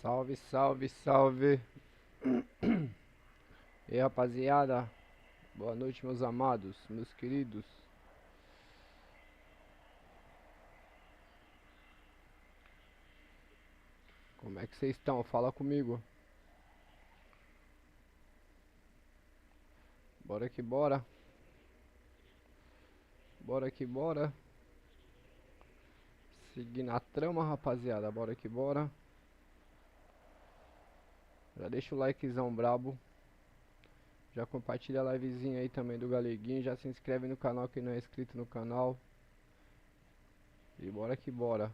Salve, salve, salve. E aí, rapaziada, boa noite, meus amados, meus queridos. Como é que vocês estão? Fala comigo. Bora que bora. Bora que bora. Seguir na trama, rapaziada. Bora que bora. Já deixa o likezão brabo. Já compartilha a livezinha aí também do Galeguinho. Já se inscreve no canal quem não é inscrito no canal. E bora que bora.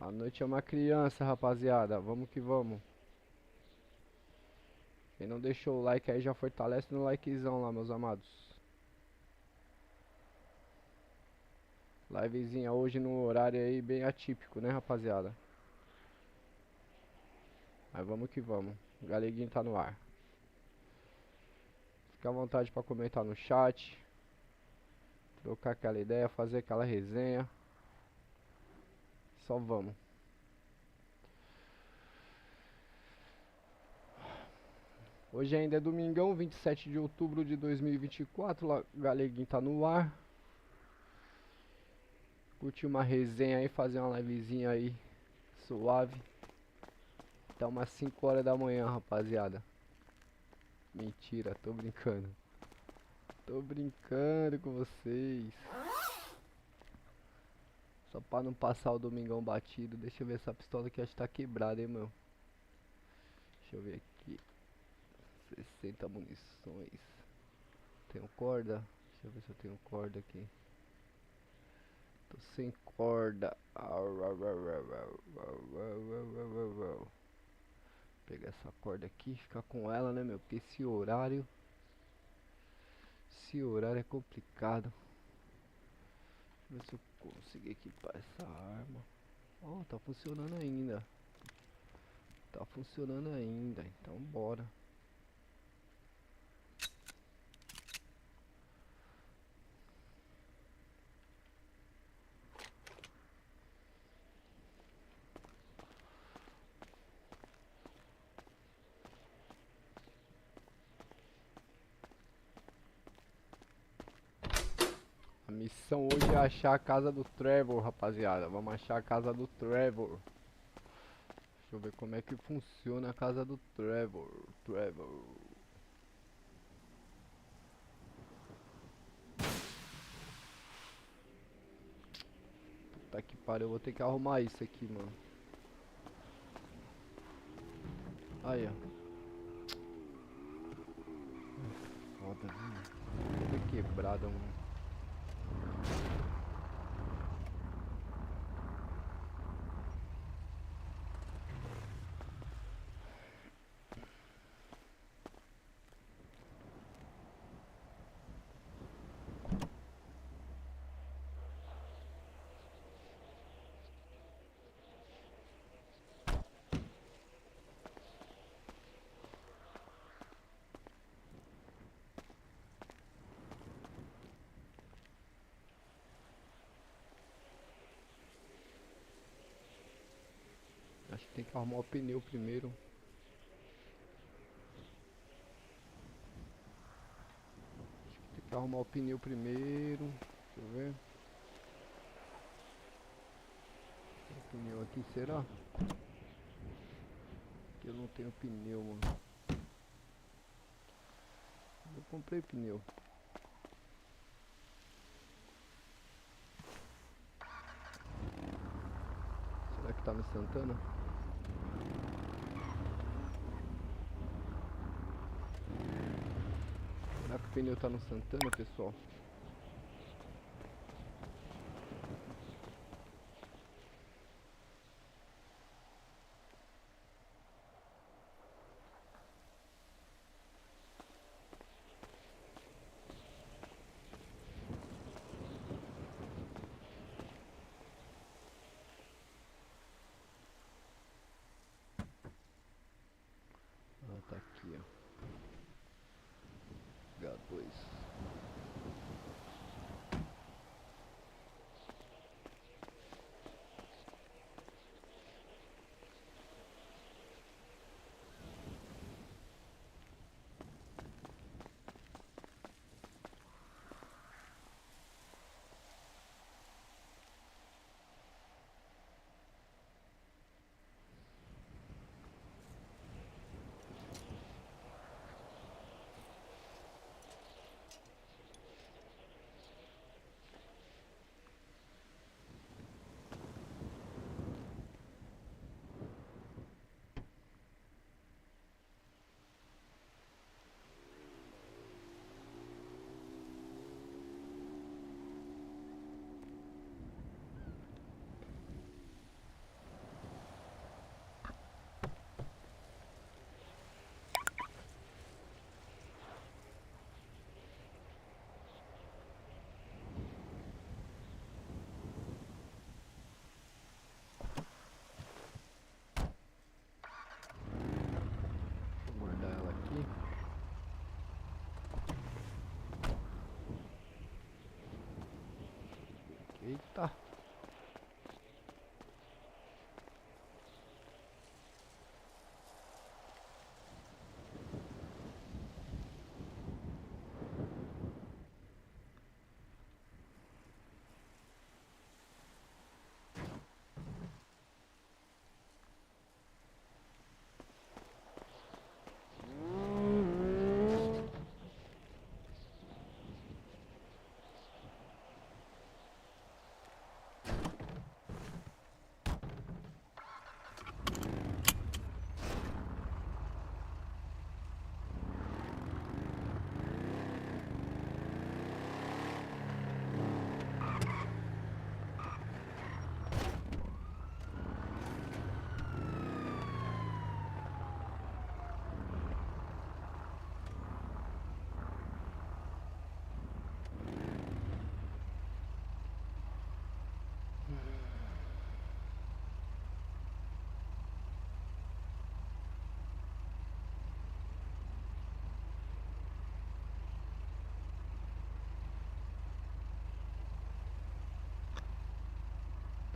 A noite é uma criança, rapaziada. Vamos que vamos. Quem não deixou o like aí já fortalece no likezão lá, meus amados. Livezinha hoje num horário aí bem atípico, né, rapaziada? Mas vamos que vamos. O Galeguinho tá no ar. Fica à vontade pra comentar no chat. Trocar aquela ideia, fazer aquela resenha. Só vamos. Hoje ainda é domingão, 27 de outubro de 2024. O Galeguinho tá no ar. Curtir uma resenha aí, fazer uma livezinha aí suave. Até umas 5 horas da manhã, rapaziada. Mentira, tô brincando. Tô brincando com vocês. Só pra não passar o domingão batido. Deixa eu ver essa pistola aqui, acho que tá quebrada, hein, meu. Deixa eu ver aqui. 60 munições. Tenho corda? Deixa eu ver se eu tenho corda aqui. Tô sem corda. Pegar essa corda aqui e ficar com ela, né, meu? Porque esse horário é complicado. Deixa eu ver se eu consigo equipar essa arma. Ó, tá funcionando ainda. Tá funcionando ainda. Então bora. A missão hoje é achar a casa do Trevor, rapaziada. Vamos achar a casa do Trevor. Deixa eu ver como é que funciona a casa do Trevor. Puta que pariu, eu vou ter que arrumar isso aqui, mano. Aí, ó. Foda, viu? Toda quebrada, mano. Acho que tem que arrumar o pneu primeiro. Tem que arrumar o pneu primeiro. Deixa eu ver. Tem pneu aqui, será? Que eu não tenho pneu, mano. Eu comprei pneu. Será que tá no Santana? Será que o pneu tá no Santana, pessoal? Ah, tá aqui, ó. H2. Eita.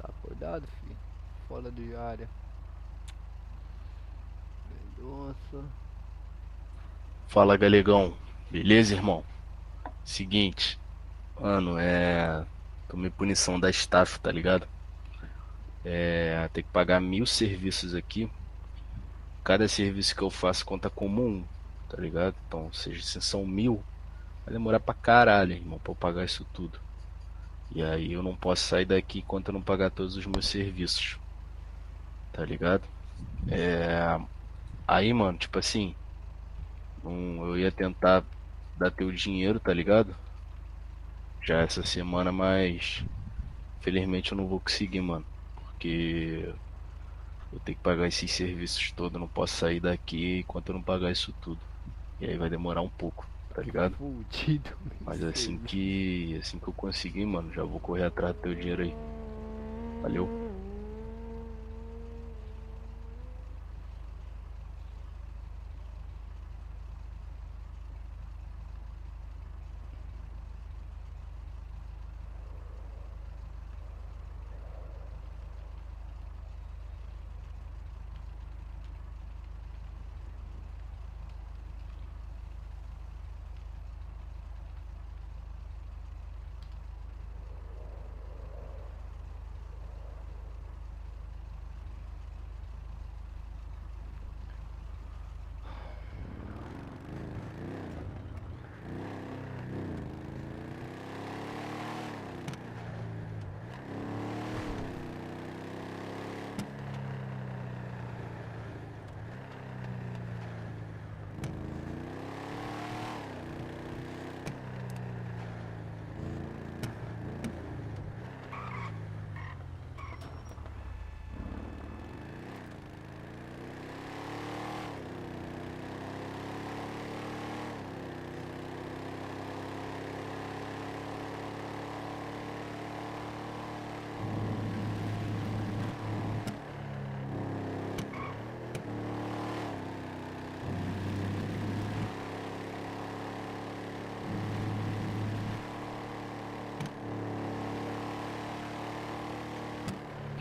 Tá acordado, filho? Fora de área. Nossa. Fala, Galegão. Beleza, irmão? Seguinte, mano, tomei punição da staff, tá ligado? Tem que pagar 1.000 serviços aqui. Cada serviço que eu faço conta como um, tá ligado? Então, ou seja, se são 1.000, vai demorar pra caralho, irmão, pra eu pagar isso tudo. E aí eu não posso sair daqui enquanto eu não pagar todos os meus serviços, tá ligado? Aí, mano, tipo assim, eu ia tentar dar teu dinheiro, tá ligado? Já essa semana, mas felizmente eu não vou conseguir, mano. Porque eu tenho que pagar esses serviços todos, eu não posso sair daqui enquanto eu não pagar isso tudo. E aí vai demorar um pouco, tá ligado? Fudido. Mas Serviço. assim que eu conseguir, mano, já vou correr atrás do teu dinheiro aí. Valeu?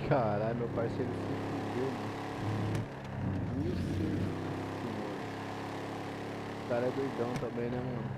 Caralho, meu parceiro se fudeu, mano. Meu Senhor. O cara é doidão também, né, mano?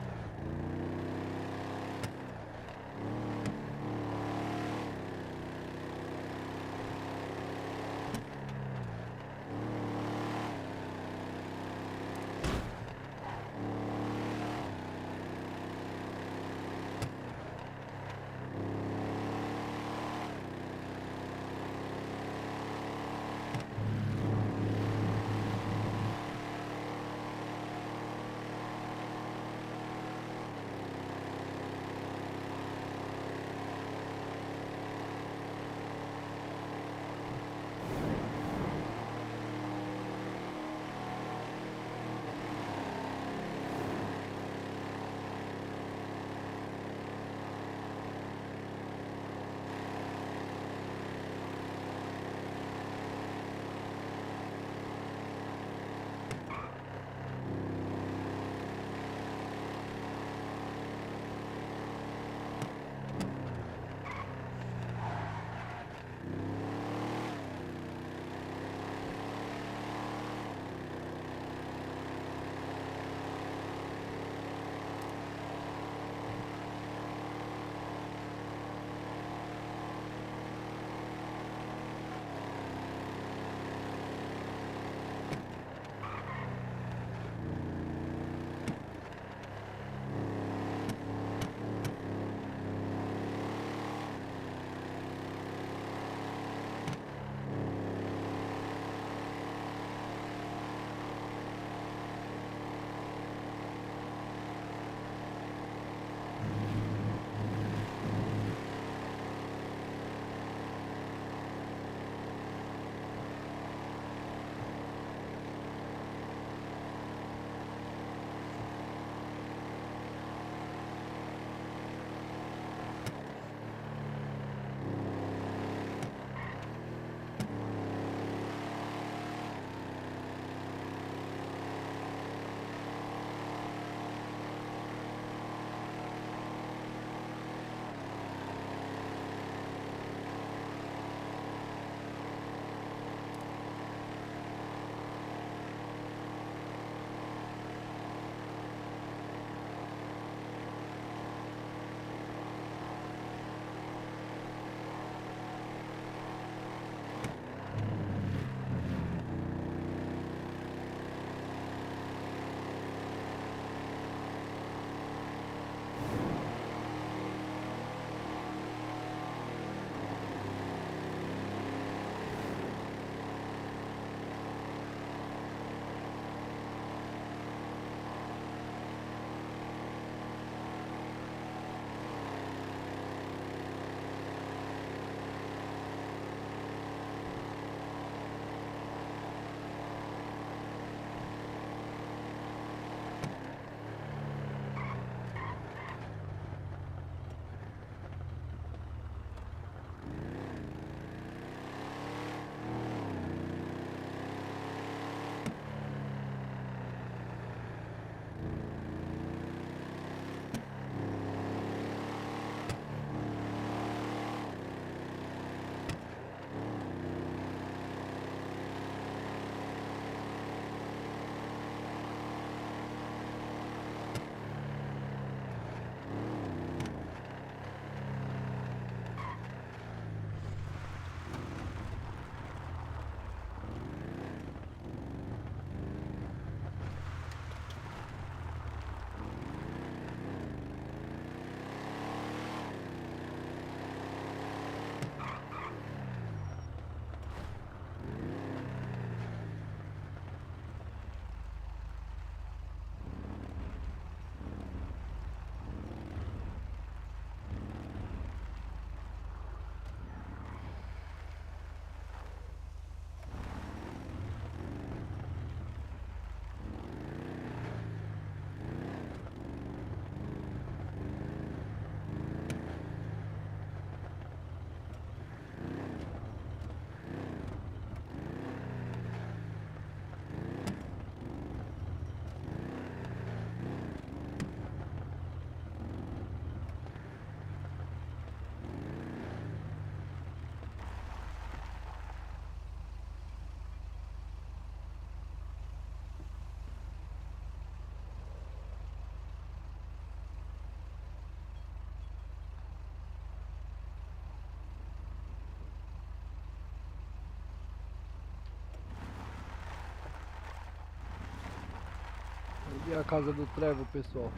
E a casa do Trevor, pessoal?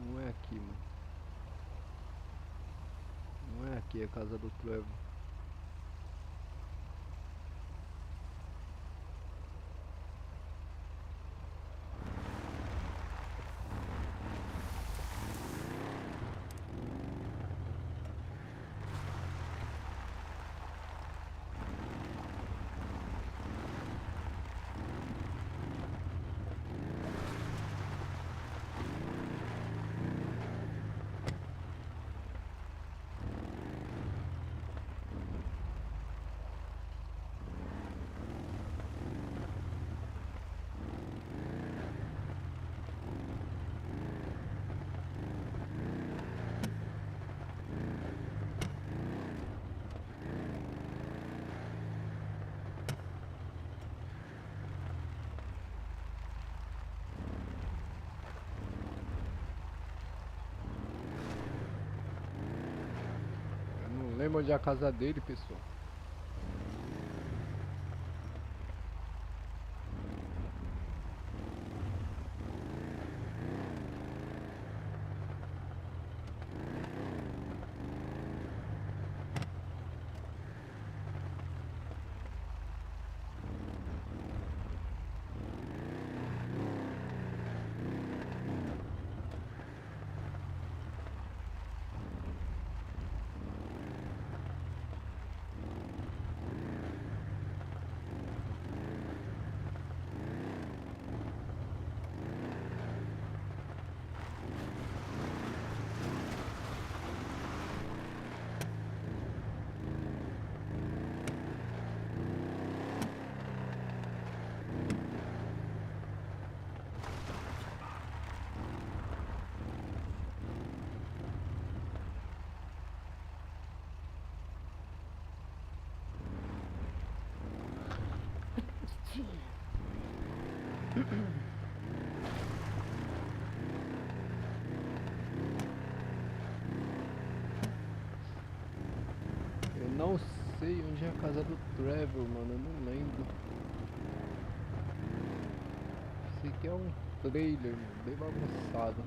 Não é aqui, mano. Não é aqui a casa do Trevor. Eu não lembro onde é a casa dele, pessoal. Eu não sei onde é a casa do Trevor, mano. Eu não lembro. Esse aqui é um trailer, mano, bem bagunçado.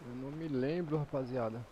Eu não me lembro, rapaziada.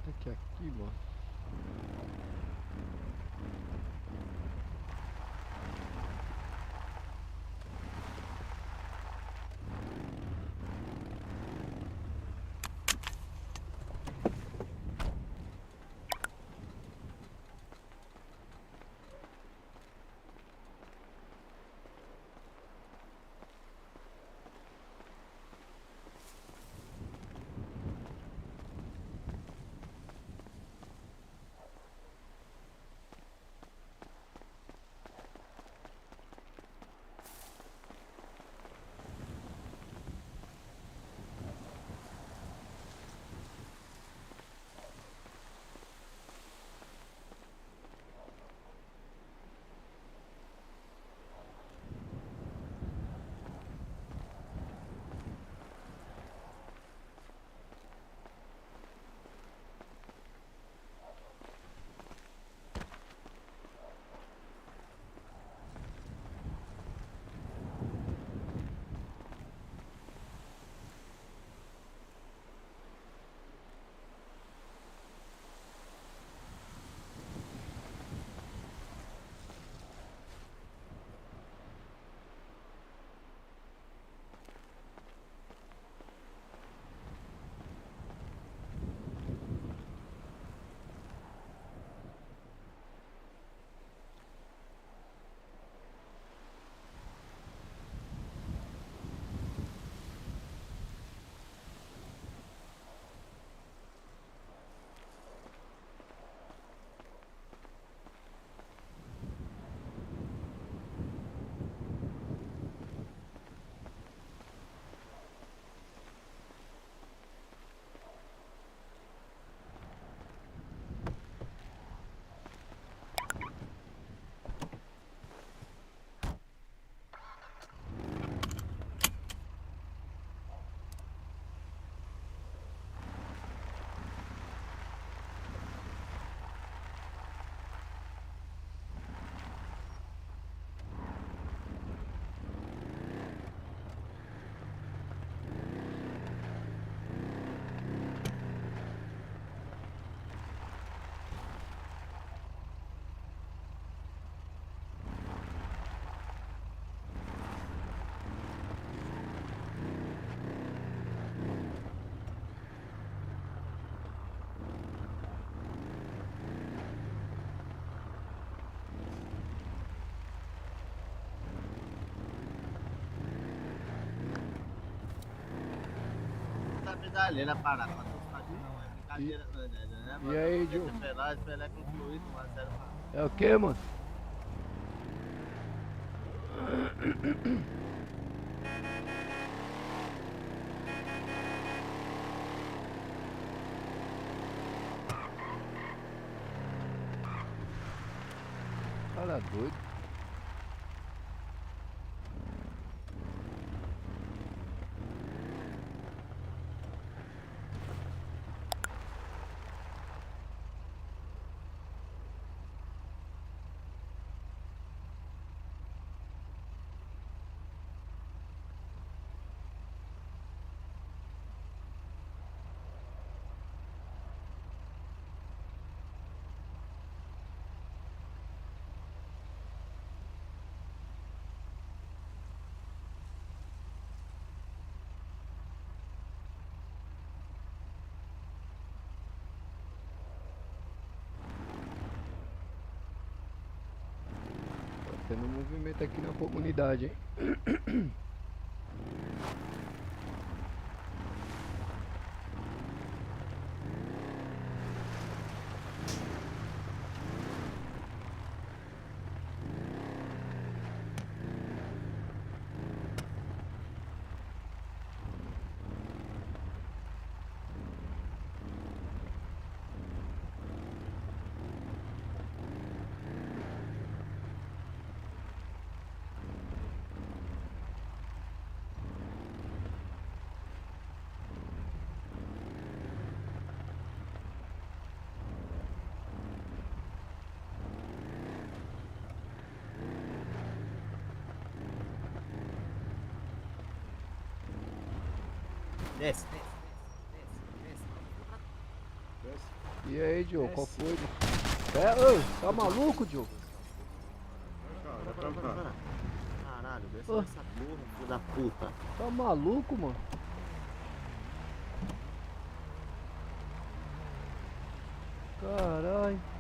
Aqui, mano. Tá pedaleira para patrocínio não, é brincadeira, né? E aí, Joe? Esperar concluir, 1 a 0 para. É o que, mano? Cara doido. Tá tendo movimento aqui na comunidade, hein? Desce, desce, desce, desce, desce. Desce. E aí, Joe, qual foi? Ô, tá maluco, Joe? Caralho, desce Ô. nessa porra, filho da puta. Tá maluco, mano? Caralho.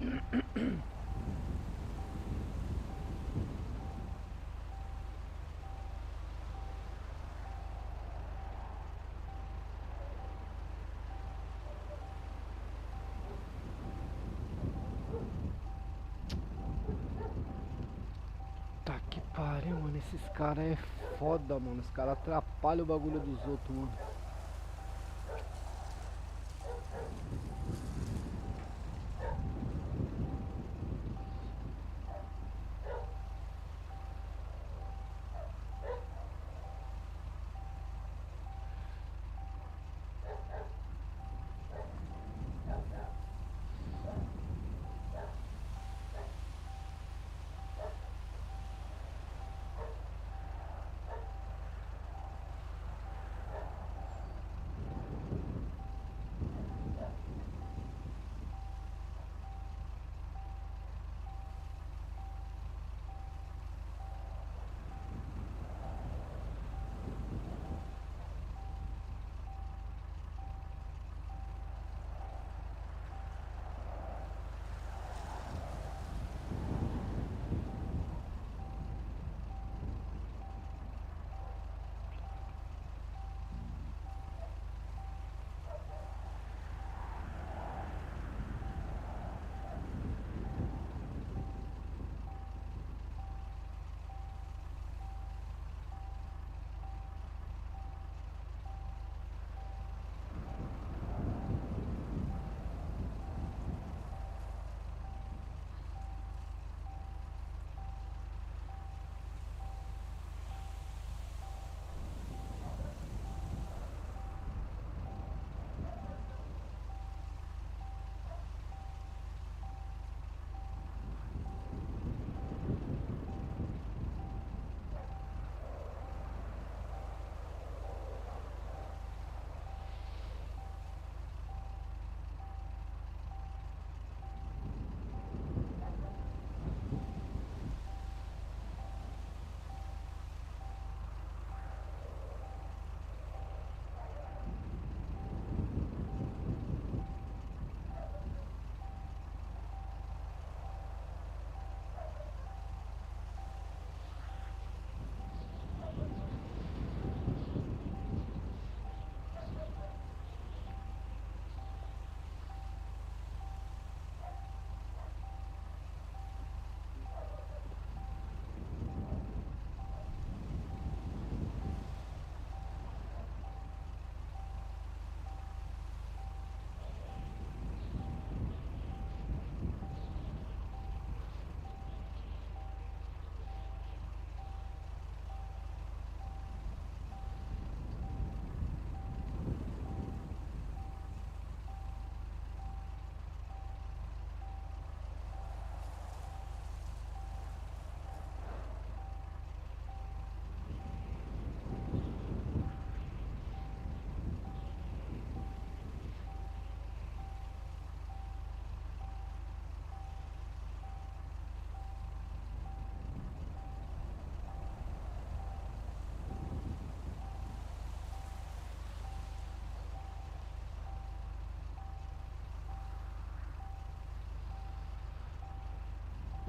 Tá que pariu, mano. Esses caras é foda, mano. Os caras atrapalham o bagulho dos outros, mano.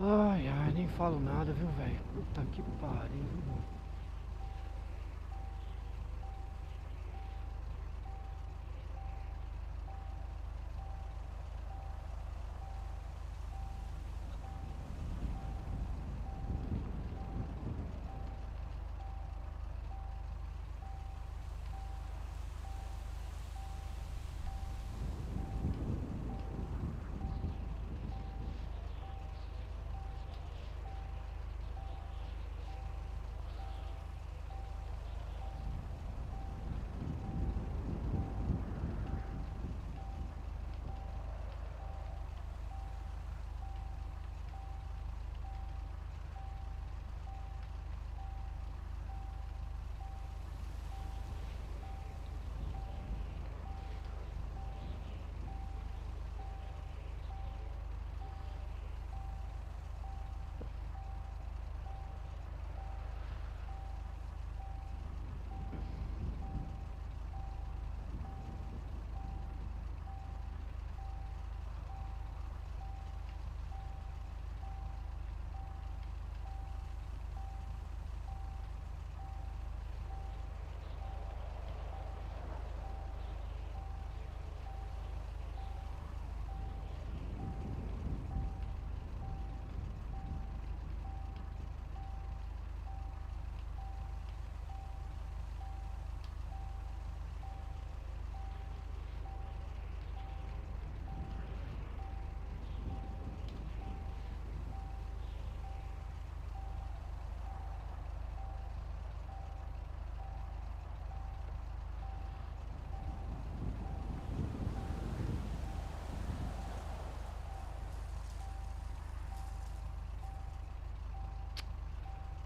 Ai, ai, nem falo nada, viu, velho? Puta que pariu, mano.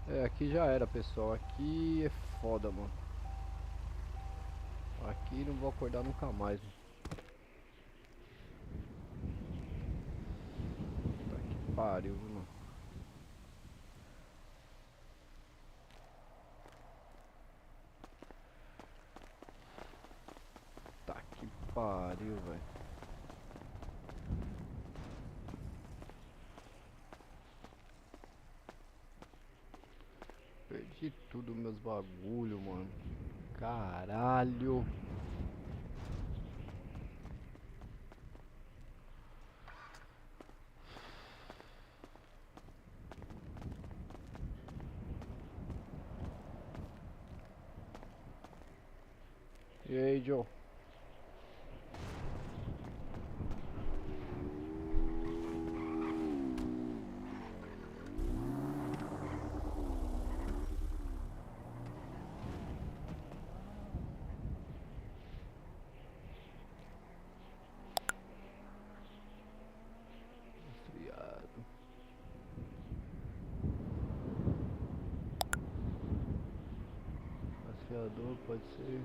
É, aqui já era, pessoal. Aqui é foda, mano. Aqui não vou acordar nunca mais, mano. Tá que pariu, viu, mano. Tá que pariu, velho. Perdi tudo meus bagulho, mano. Caralho. E aí, Joe? Resfriado. Resfriador pode ser.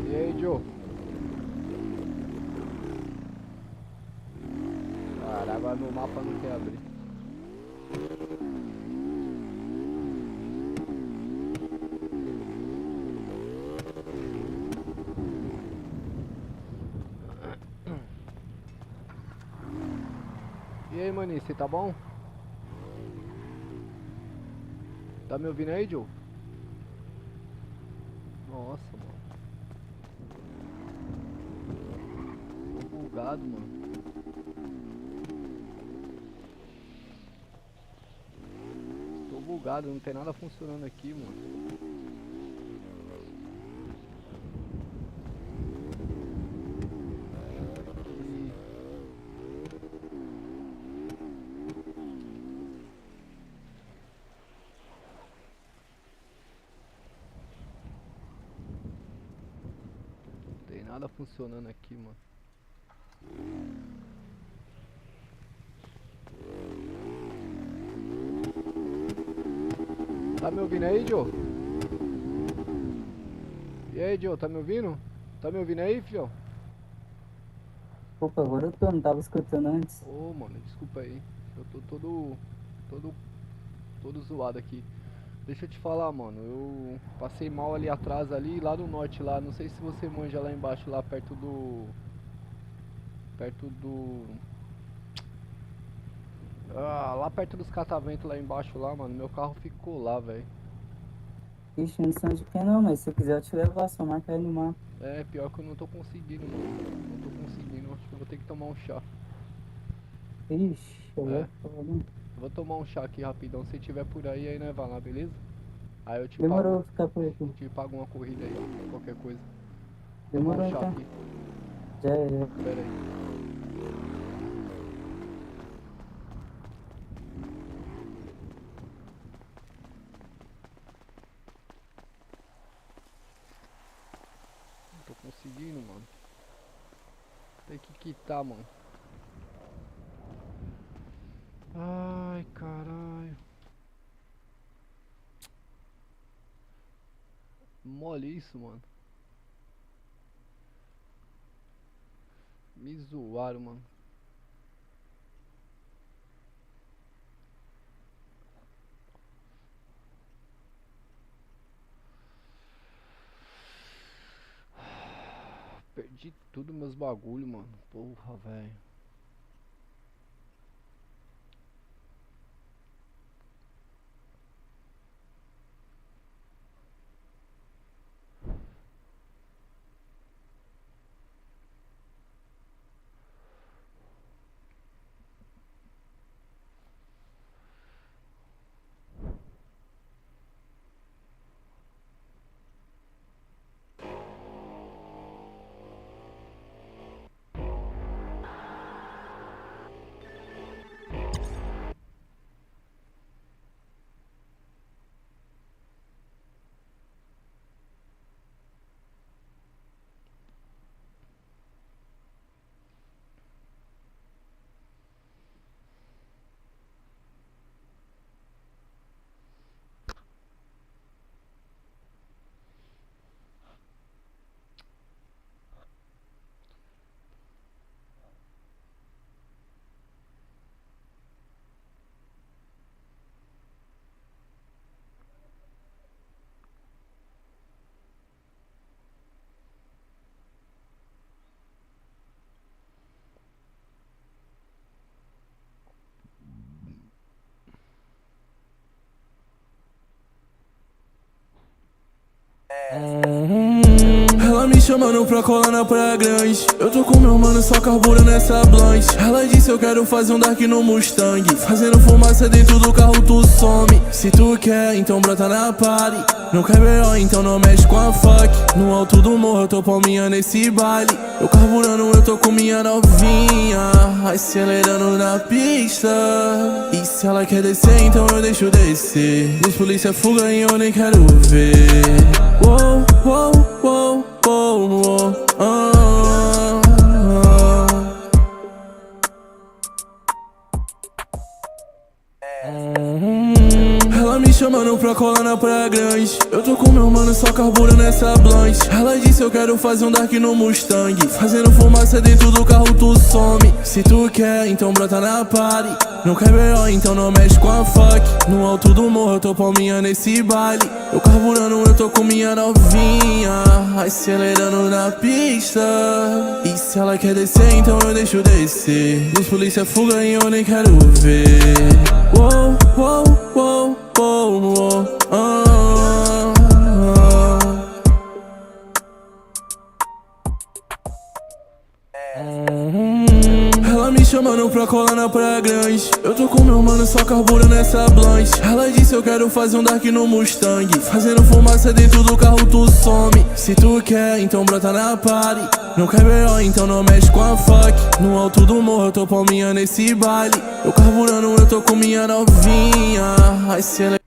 E aí, Joe? Caralho, meu mapa não quer abrir. E aí, maninho, você tá bom? Tá me ouvindo aí, Joe? Nossa, mano. Tô bugado, mano. Tô bugado, não tem nada funcionando aqui, mano. E... Não tem nada funcionando aqui, mano. Tá me ouvindo aí, Joe? E aí, Joe, tá me ouvindo? Tá me ouvindo aí, fio? Opa, agora eu tô, não tava escutando antes. Ô, mano, desculpa aí. Eu tô todo, todo zoado aqui. Deixa eu te falar, mano. Eu passei mal ali atrás, ali, lá no norte, lá. Não sei se você manja lá embaixo, lá perto do, lá perto dos cataventos lá embaixo, lá, mano. Meu carro ficou lá, velho. Ixi, não sei onde que é não, mas se eu quiser eu te levar, só marca aí no mapa. É, pior que eu não tô conseguindo, mano. Não tô conseguindo. Acho que eu vou ter que tomar um chá. Ixi, eu É, ia falar, não. eu vou tomar um chá aqui rapidão. Se tiver por aí, aí nós vai lá, beleza? Aí Demorou ficar por aqui. te pago uma corrida aí, qualquer coisa. Vou tomar Demorou um chá então. aqui. Já é. Pera aí. Não tô conseguindo, mano. Tem que quitar, mano. Ai, caralho. Mole isso, mano. Me zoaram, mano. Perdi tudo meus bagulho, mano. Porra, velho. Ela me chamando pra colar na Praia Grande. Eu tô com meu mano só carburando essa blunt. Ela disse eu quero fazer um dark no Mustang. Fazendo fumaça dentro do carro tu some. Se tu quer, então brota na party. Não quer B.O., então não mexe com a fuck. No alto do morro eu tô palminha nesse baile. Eu carburando, eu tô com minha novinha. Acelerando na pista. E se ela quer descer, então eu deixo descer. Os polícia fuga e eu nem quero ver. Uou, uou, uou, uou, uou, ah, ah. Ela me chamando pra colar na Praia Grande. Eu tô com meu mano só carburando essa blunt. Ela disse eu quero fazer um dark no Mustang. Fazendo fumaça dentro do carro tu some. Se tu quer, então brota na party. Não quer B.O., então não mexe com a fuck. No alto do morro eu tô palminha nesse baile. Eu carburando, eu tô com minha novinha. Acelerando na pista. E se ela quer descer, então eu deixo descer. Os polícia fuga e eu nem quero ver. Uou, uou, uou, uou, uou, ah, ah. Ela me chamando pra colar na Praia Grande. Eu tô com meu mano só carburando essa blunt. Ela disse eu quero fazer um dark no Mustang. Fazendo fumaça dentro do carro tu some. Se tu quer, então brota na party. Não quer B.O., então não mexe com a fuck. No alto do morro eu tô palminha nesse baile. Eu carburando, eu tô com minha novinha. Acelerando.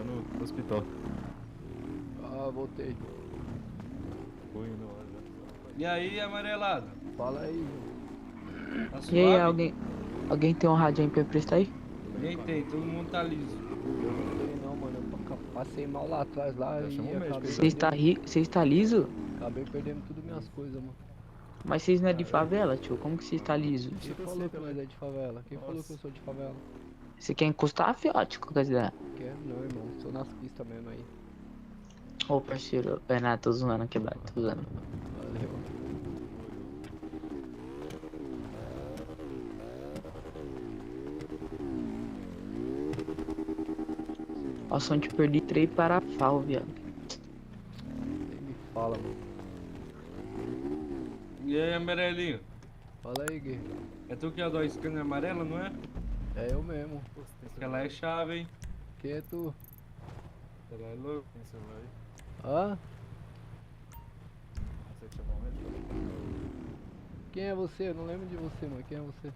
No hospital. Ah, voltei. Fui no... E aí, amarelado? Fala aí, Tá E aí, suave? alguém tem um rádio aí pra emprestar aí? Nem tem, todo mundo tá liso. eu não tenho não, mano. Eu passei mal lá atrás lá Já e chamou o médico acabei, aí. Você está liso? acabei perdendo tudo minhas coisas, mano. Mas vocês não é de favela, tio? Como que você está liso? Quem falou que nós é de favela? Quem falou que eu sou de favela? Você quer encostar, fiote? Qual que é? Quero não, irmão. Sou nas pistas mesmo aí. Ô, parceiro, nada, tô zoando, quebrado, tô zoando. Valeu. Nossa, ontem perdi 3 para FAO, viado. Nem me fala, mano. E aí, amarelinho? Fala aí, Gui. É tu que é da scanner amarela, não é? É eu mesmo. Aquela é chave, hein? Quem é tu? Ela é louca. Tem celular aí? Hã? Você que chamou o médico? Quem é você? Eu não lembro de você, mano. Quem é você?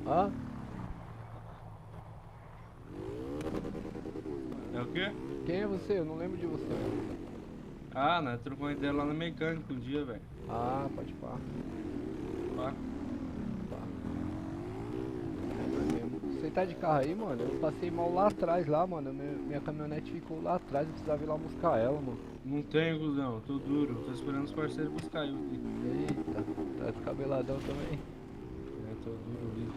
Hã? É o quê? Quem é você? Eu não lembro de você, mano. Ah, nós trocamos ideia lá no mecânico um dia, velho. Ah, pode pá. Pá. Pá. É mesmo. Você tá de carro aí, mano? Eu passei mal lá atrás, lá, mano. Minha caminhonete ficou lá atrás. Eu precisava ir lá buscar ela, mano. Não tenho, cuzão. Tô duro. Tô esperando os parceiros buscar eu aqui. Eita, tá descabeladão também. É, tô duro ali.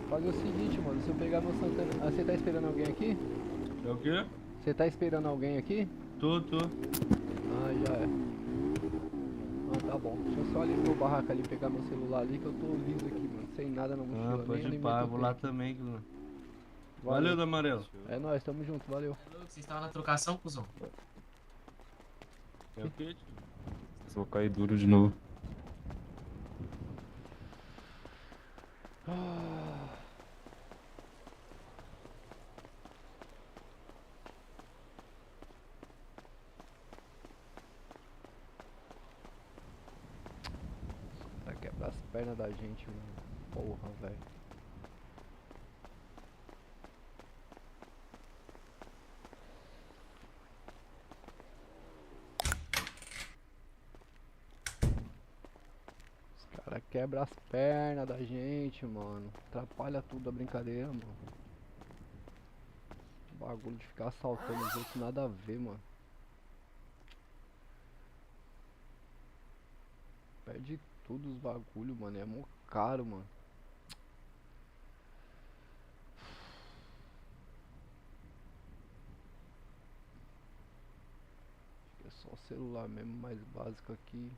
Fazer o seguinte, mano. Se eu pegar meu Santana. Ah, você tá esperando alguém aqui? É o quê? Você tá esperando alguém aqui? Tô. Ah, já é. Ah, tá bom. Deixa eu só ali no barraco ali pegar meu celular ali que eu tô liso aqui, mano. Sem nada na mochila. Ah, nem pode ir alimento pá. eu Vou tenho lá aqui. também, cuzão. Valeu, da amarelo. É nóis, tamo junto, valeu. Vocês estavam na trocação, cuzão? É o quê? Vou cair duro de novo. Vai quebrar as pernas da gente, mano. Porra, velho. Os caras quebram as pernas da gente, mano. Atrapalha tudo a brincadeira, mano. Bagulho de ficar assaltando os outros, nada a ver, mano. Perde tudo os bagulho, mano. É mó caro, mano. Acho que é só o celular mesmo, mais básico aqui.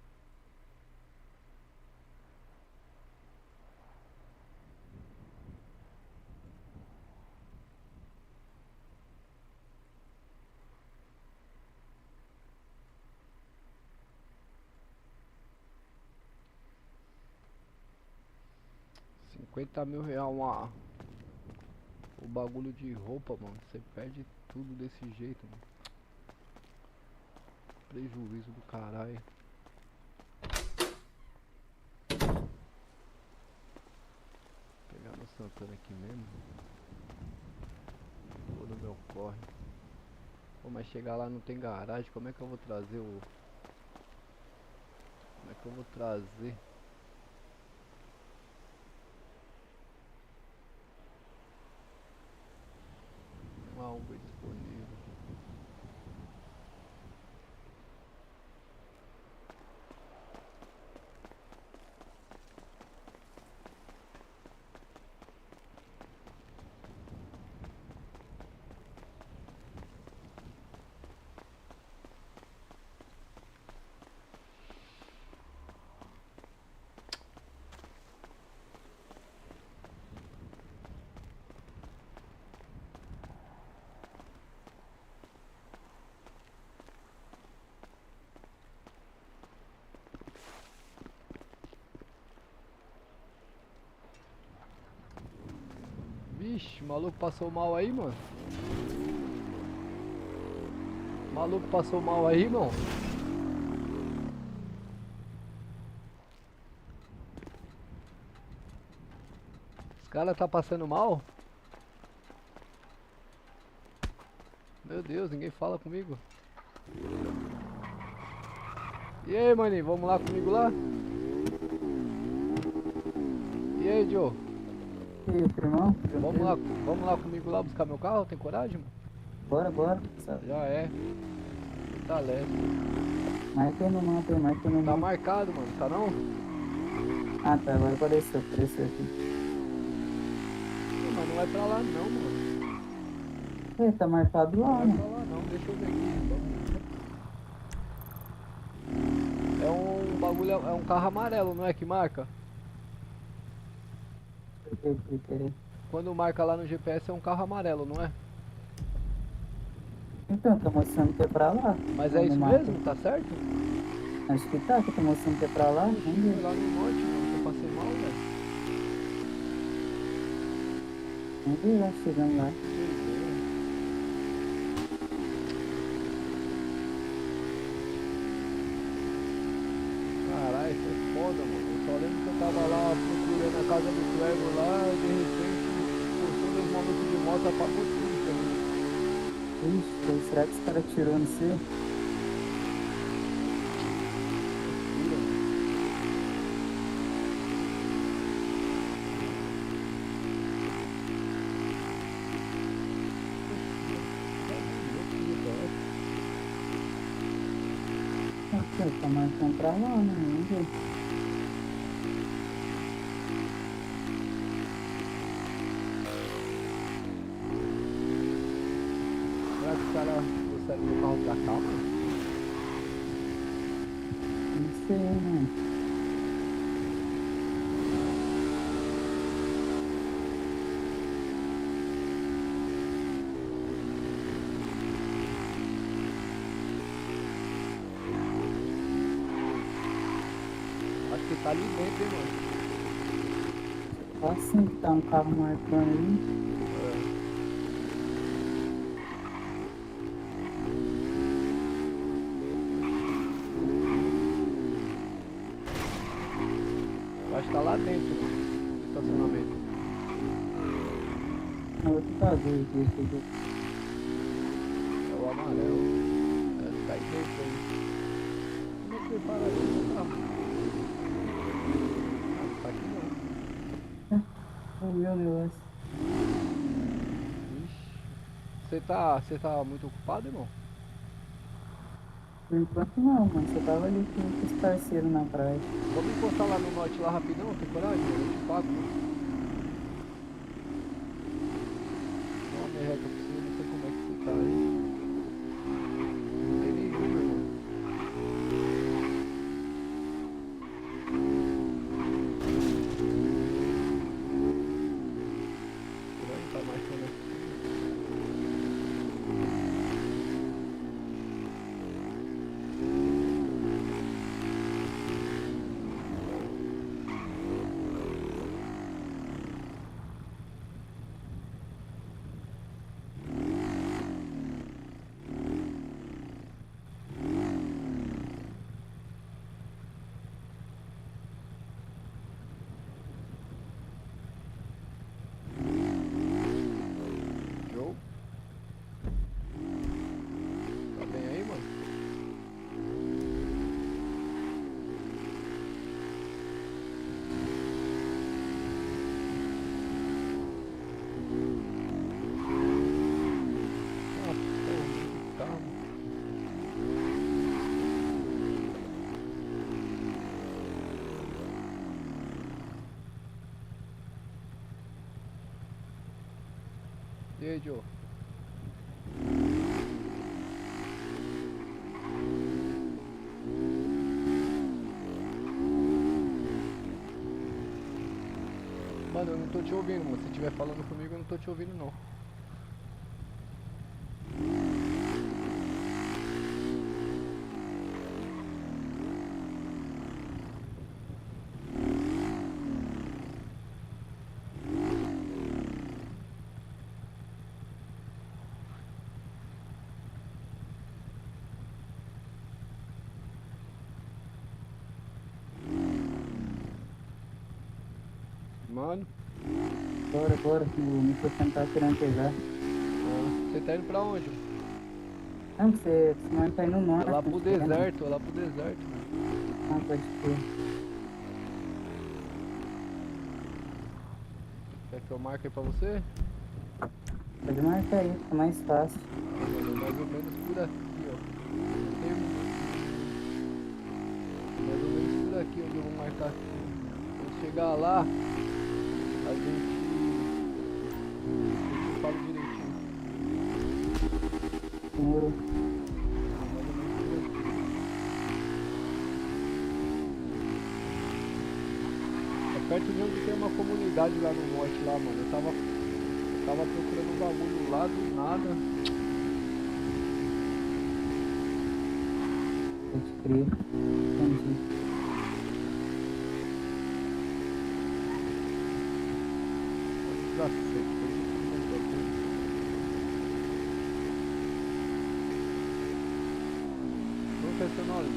R$ 50.000 o bagulho de roupa, mano. Você perde tudo desse jeito, mano. Prejuízo do caralho. Pegar meu Santana aqui mesmo. Vou no meu corre. Pô, mas chegar lá não tem garagem. Como é que eu vou trazer o... Como é que eu vou trazer? Uma Uber disponível. Vixe, o maluco passou mal aí, mano. O maluco passou mal aí, irmão. Os caras tá passando mal? Meu Deus, ninguém fala comigo. E aí, maninho, vamos lá comigo lá? E aí, Joe? E aí, irmão? Vamos lá comigo lá buscar meu carro? Tem coragem, mano? Bora. Sabe? Já é. Tá leve. Marca aí no mapa, marca aí no Tá mapa. marcado, mano, tá não? Ah, tá, agora apareceu aqui. Mas não vai pra lá não, mano. Tá marcado Não lá, vai né? pra lá não, deixa eu ver aqui. É um bagulho, é um carro amarelo, não é que marca? Peraí. Quando marca lá no GPS é um carro amarelo, não é? Então, tá mostrando que é pra lá. Mas é No isso mapa. mesmo? Tá certo? Acho que tá mostrando que é pra lá. Vamos Fui ver. lá no norte, mano, que eu passei mal, velho. Vamos ver lá, chegando lá. casa do Trevor lá e de repente postou 2 malucos de moto, apagou tudo também. Ixi, será que esse cara tirou no seu? Aqui, tá marcando pra lá, né? Vamos ver. Será que o cara consegue o carro pra cá, mano? Não sei, né? Acho que tá ali dentro, hein, mano? Assim que tá um carro marcando aí. Eu acho que tá lá dentro, mano, no estacionamento. O outro tá doido, deixa eu ver. É o amarelo. É, ele tá aí dentro aí. Como é que você para aí no carro? Ah, não tá aqui não. O meu negócio. Ixi. Você tá muito ocupado, irmão? Por enquanto não, mano. Você tava ali com os parceiros na praia. Vamos encostar lá no norte lá rapidão, tem coragem? Eu te pago. Dá uma merreca pra você, não sei como é que você tá aí. Não tem nem Uber, irmão. Estranho, tá marcando aqui. Joe? Tá bem aí, mano? Ah, porra, que carro. E aí, Joe? Mano, eu não tô te ouvindo, mano. Se estiver falando comigo, eu não tô te ouvindo, não. Mano, Bora. O microfone tá querendo pegar. você tá indo pra onde? Não, você não tá indo no norte. É lá pro não sei, né? deserto, é lá pro deserto, mano. Ah, pode crer. Quer que eu marque aí pra você? Pode marcar aí, fica mais fácil. Ah, mano, mais ou menos por aqui, ó. Não tem mais ou menos por aqui onde eu vou marcar aqui. Quando chegar lá, a gente fala direitinho. Demorou. Mais ou menos por aqui. É perto de onde tem uma comunidade lá no norte lá, mano. Eu tava procurando um bagulho lá do nada. Pode crer. Entendi. Professor Nolly.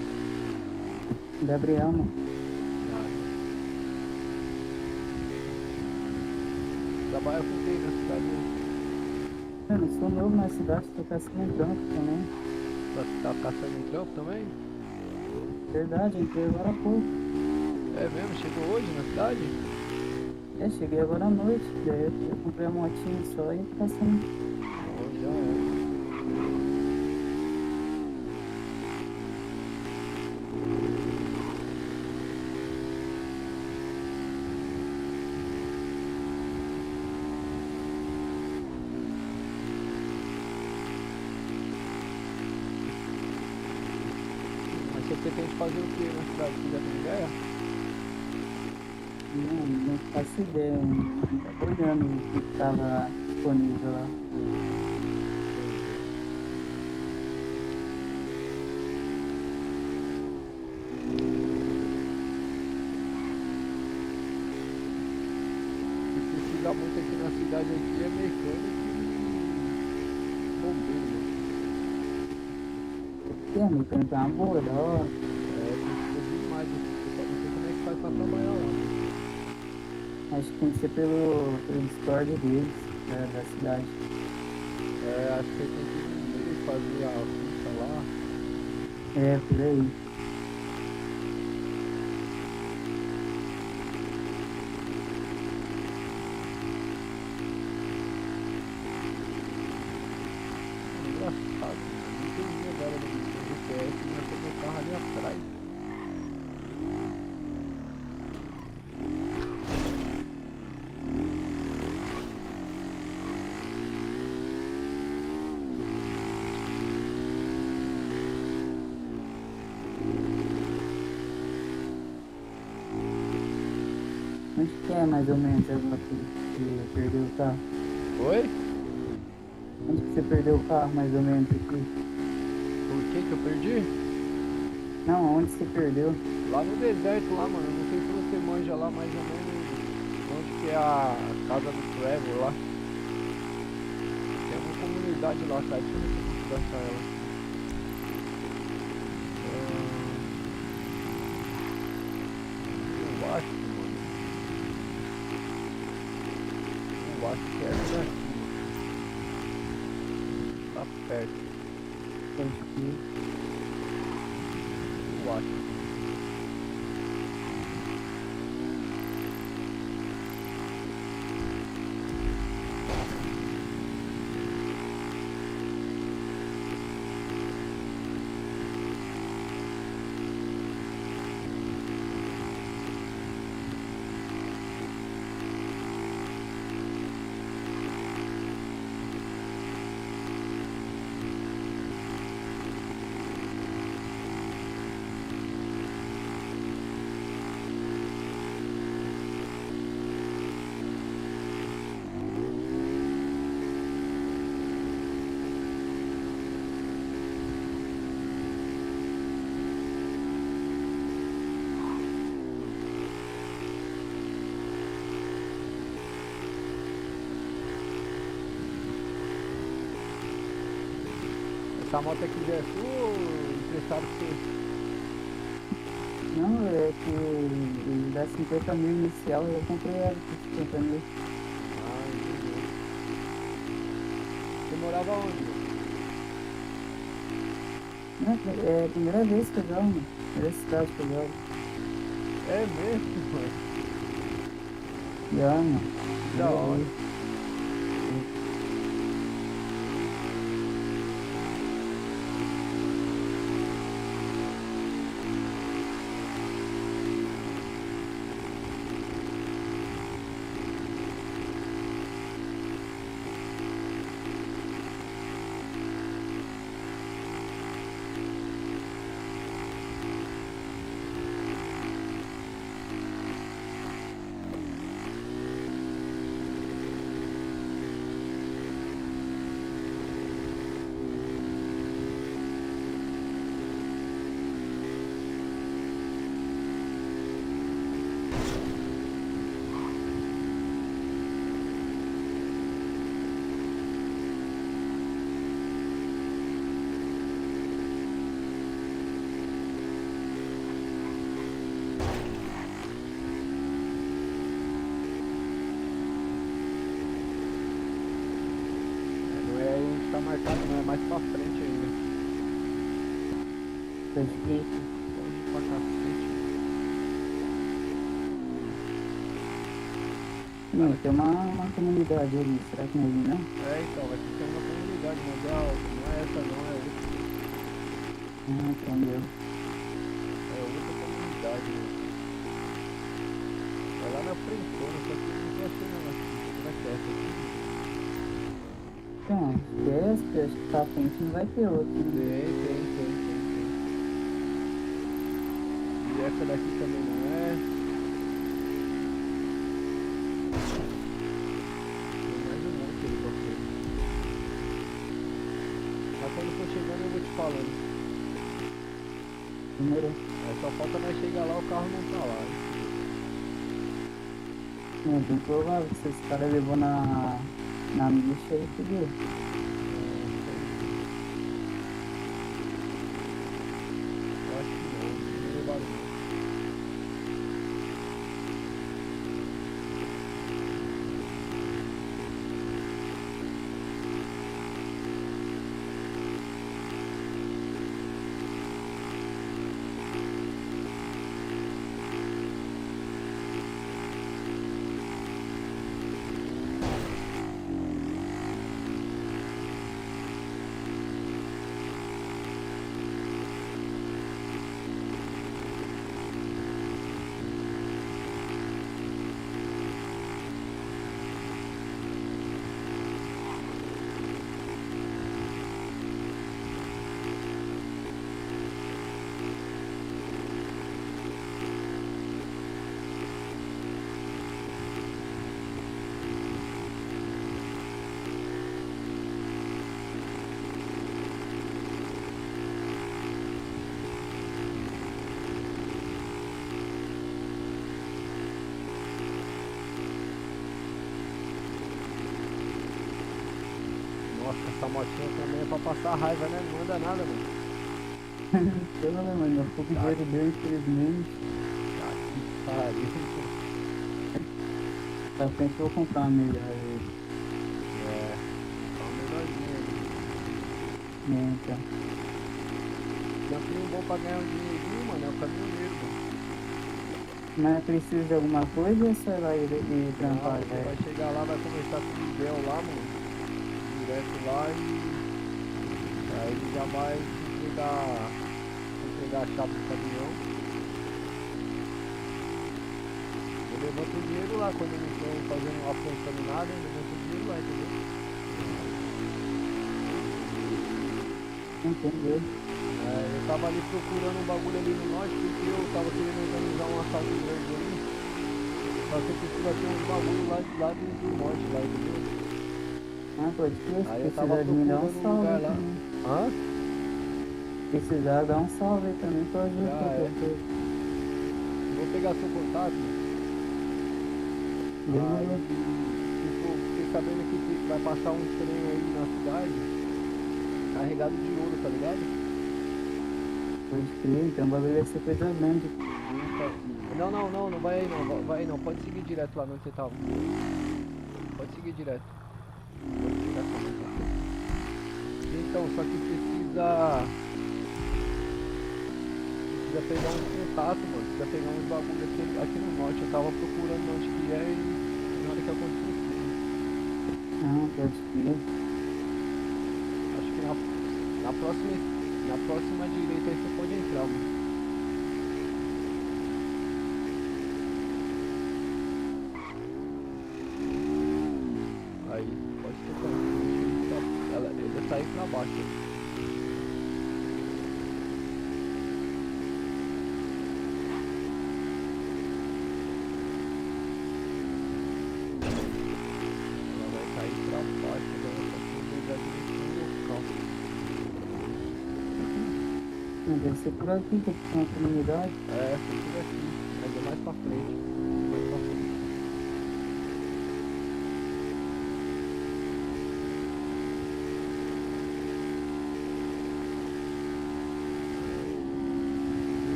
Gabriel, mano. Trabalha com quem na cidade? Mano, eu sou novo na cidade, tô caçando um trampo também. Tá caçando um trampo também? Verdade, entrei agora há pouco. É mesmo? Chegou hoje na cidade? É, cheguei agora à noite, daí eu comprei a motinha só e caçando. Ó, já é. Mas você pretende fazer o que na cidade? Você já tem ideia? Não faço ideia, tava olhando o que tava disponível lá. O que precisa muito aqui na cidade aqui é mecânico e bombeiro. Tem, mecânica é uma boa, da hora. É, precisa demais aqui. Eu só não sei como é que faz pra trabalhar lá. Acho que tem que ser pelo Discord deles, da cidade. É, acho que você tem que ir no meio, fazer a ficha lá. É, por aí. Engraçado, não entendi agora no GPS, mas tem meu carro ali atrás. Onde que é mais ou menos agora que você perdeu o carro? Oi? Onde que você perdeu o carro mais ou menos aqui? Por que eu perdi? Não, onde você perdeu? Lá no deserto lá, mano. Eu não sei se você manja lá mais ou menos onde que é a casa do Trevor lá. Tem uma comunidade lá, cara. Deixa eu ver se eu consigo achar ela. Eu acho, mano. Eu acho que é essa aqui. Tá perto, Pode ir. eu acho. Essa moto aqui já é sua ou emprestaram pra você? Não, é que ele dá 50 mil inicial e eu comprei ela por 50 mil. Ah, entendi. Você morava onde? Não, é a primeira vez que eu jogo, mano. Primeira cidade que eu jogo. É mesmo, mano? Já, mano. Da Primeira hora. vez. Pode crer. Longe pra cacete. Não, tem uma comunidade ali, será que não é ali, não? É, então, vai ter uma comunidade, mas não é essa não, é outra. Entendeu. É outra comunidade, né? Vai lá na frentona, só que eu não tô achando ela aqui. Será que é essa aqui? Então, esquece, acho que pra frente não vai ter outro. Né? Tem. E essa daqui também não é. Tem mais um monte aí pra frente. Mas quando for chegando eu vou te falando. Demorou. É, só falta nós chegar lá, o carro não tá lá. É bem provável que se esse cara levou na micha aí, fudeu. Eu acho que não levaram não. Nossa, essa motinha também é pra passar raiva, né? Não anda nada, mano. Pelo menos, mano, um pouco de dinheiro deu, infelizmente. Tá que pariu. Pra frente eu vou comprar uma melhor aí. É, tá uma menorzinha ali. Então. Campinho bom pra ganhar um dinheirinho, mano, é o caminhoneiro, mano. Mas precisa de alguma coisa ou é só ir lá e trampar? Você vai chegar lá, vai conversar com o Miguel lá, mano. Direto lá e aí ele já vai entregar a chave do caminhão. Eu levanto o dinheiro lá quando eu não estou fazendo apontando nada, eu levanto o dinheiro lá, entendeu? Entendeu? Eu tava ali procurando um bagulho ali no norte porque eu tava querendo organizar um assalto grande ali. Só que precisa ter uns bagulho lá do norte lá, entendeu? Ah, pode crer, Aí se eu tava precisar de mim, dá um procurando um salve lugar aí lá. também. Hã? Se precisar, dá um salve aí também pra ajudar Já é. qualquer coisa. Vou pegar seu contato. Demorou. Aí, tipo, fiquei sabendo que vai passar um trem aí na cidade carregado de ouro, tá ligado? Pode crer, então o bagulho vai ser coisa grande. Não vai aí não, vai aí não, pode seguir direto lá onde você tava. Pode seguir direto. Pode seguir direto. Então, só que precisa pegar uns contatos, mano. Precisa pegar uns bagulho aqui no norte. Eu tava procurando onde que é e na hora que aconteceu tudo. Ah, pode crer. Acho que na próxima direita aí você pode entrar, mano. Aí, pode tocar. Ele vai sair pra baixo. Ela vai cair pra baixo, agora pra poder dar direitinho no local. Deve ser por aqui que tem uma comunidade. É, foi por aqui, mas é mais pra frente. Mais pra frente.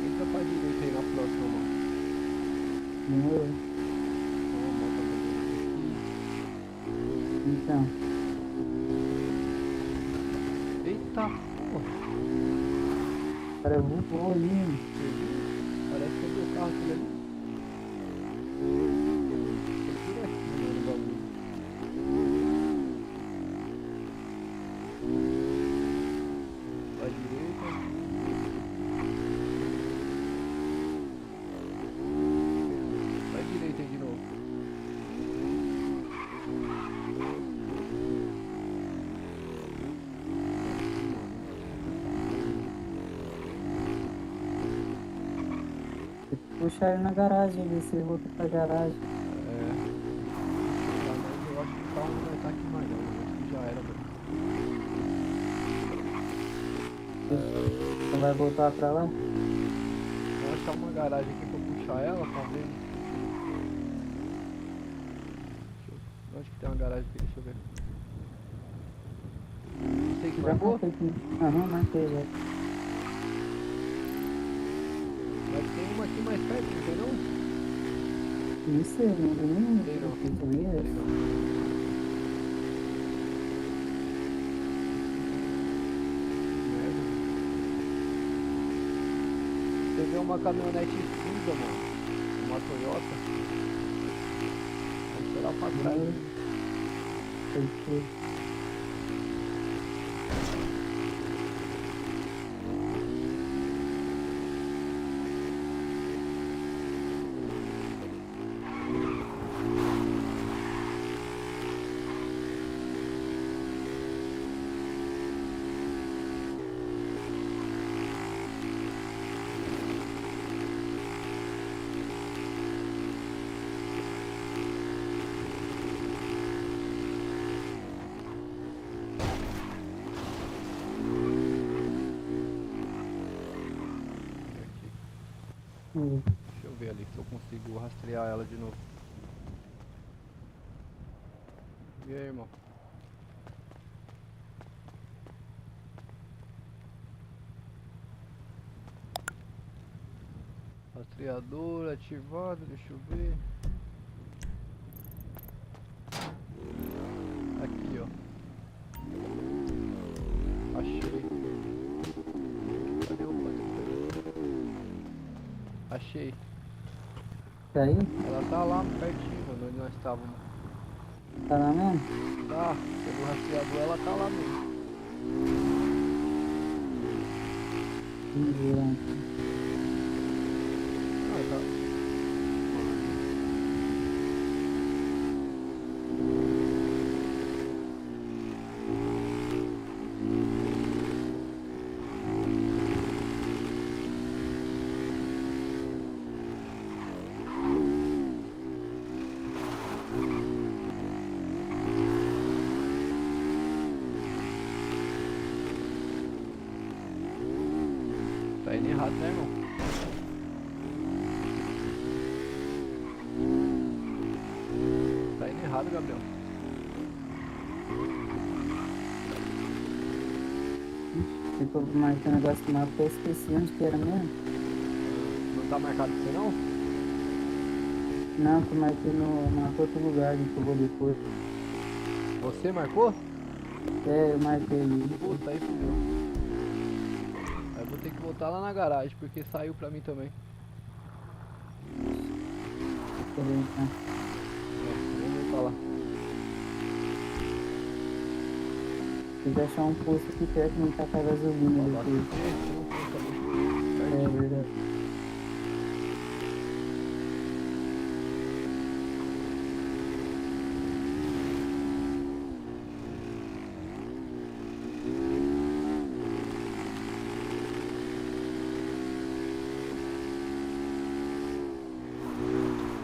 Entra pra direita aí na próxima, mano. Demorou. Vamos botar Então, aqui. Eita Eita porra. O cara voou ali, mano. Parece que é meu carro aquele ali. Tem por aqui, mano, o bagulho. Pra direita. Pra direita aí de novo. Tem que puxar ele na garagem, ver se ele volta pra garagem. É. Tá, mas eu acho que o carro não vai estar aqui mais não. Eu acho que já era, mano. Você vai voltar pra lá? Vou achar uma garagem aqui pra puxar ela, tá vendo? Onde que tem uma garagem aqui? Deixa eu ver. Você que Já marcou? marquei aqui. Aham, marquei já. Mas tem uma aqui mais perto, não tem não? Não sei, não tem nenhum. Tem não. Tem que ver Tem essa. não. Merda. Você vê uma caminhonete cinza, mano. Uma Toyota. Vamos esperar pra trás. Tem que ver. Deixa eu ver ali se eu consigo rastrear ela de novo. E aí, irmão? Rastreador ativado, deixa eu ver. Aqui, ó. Achei. Cadê o banco? Achei. Tá aí? Ela tá lá pertinho, mano, onde nós estávamos. Tá lá mesmo? Tá, pelo rastreador ela tá lá mesmo. Vamos ver lá. Ah, tá. Tá indo errado, né, irmão? Tá indo errado, Gabriel. Ficou marcando o negócio do mapa, eu esqueci onde que era mesmo. Não tá marcado pra você, não? Não, que eu marquei no mapa outro lugar que eu vou depois. Você marcou? É, eu marquei ali. Puta, aí fudeu. Aí eu vou ter que voltar lá na garagem, porque saiu pra mim também. Peraí, então. Vamos voltar lá. Tem que achar um posto aqui perto de onde tá com a gasolina Ó, depois. tem um posto ali É pertinho. verdade.